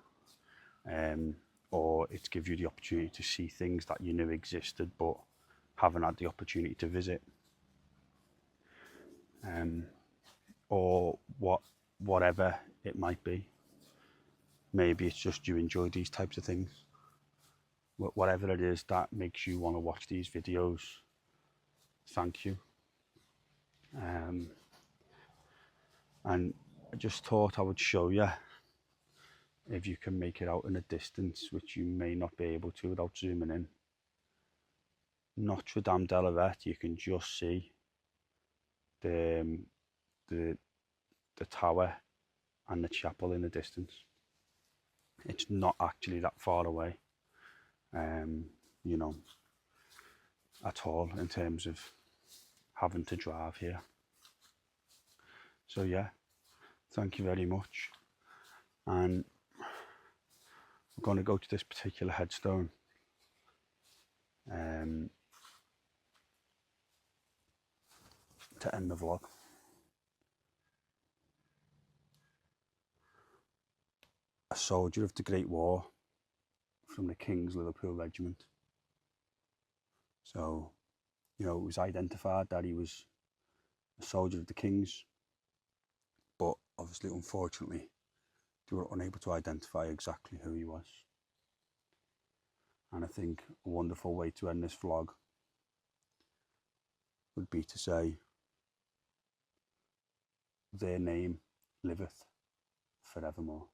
or it's give you the opportunity to see things that you knew existed but haven't had the opportunity to visit, or whatever it might be. Maybe it's just you enjoy these types of things. Whatever it is that makes you want to watch these videos, thank you. And I just thought I would show you, if you can make it out in a distance, which you may not be able to without zooming in, Notre Dame de Lorette. You can just see the tower and the chapel in the distance. It's not actually that far away, you know, at all, in terms of having to drive here. So yeah, thank you very much. And we're going to go to this particular headstone. To end the vlog. A soldier of the Great War from the King's Liverpool Regiment. So, you know, it was identified that he was a soldier of the King's, but obviously, unfortunately, they were unable to identify exactly who he was. And I think a wonderful way to end this vlog would be to say, their name liveth forevermore.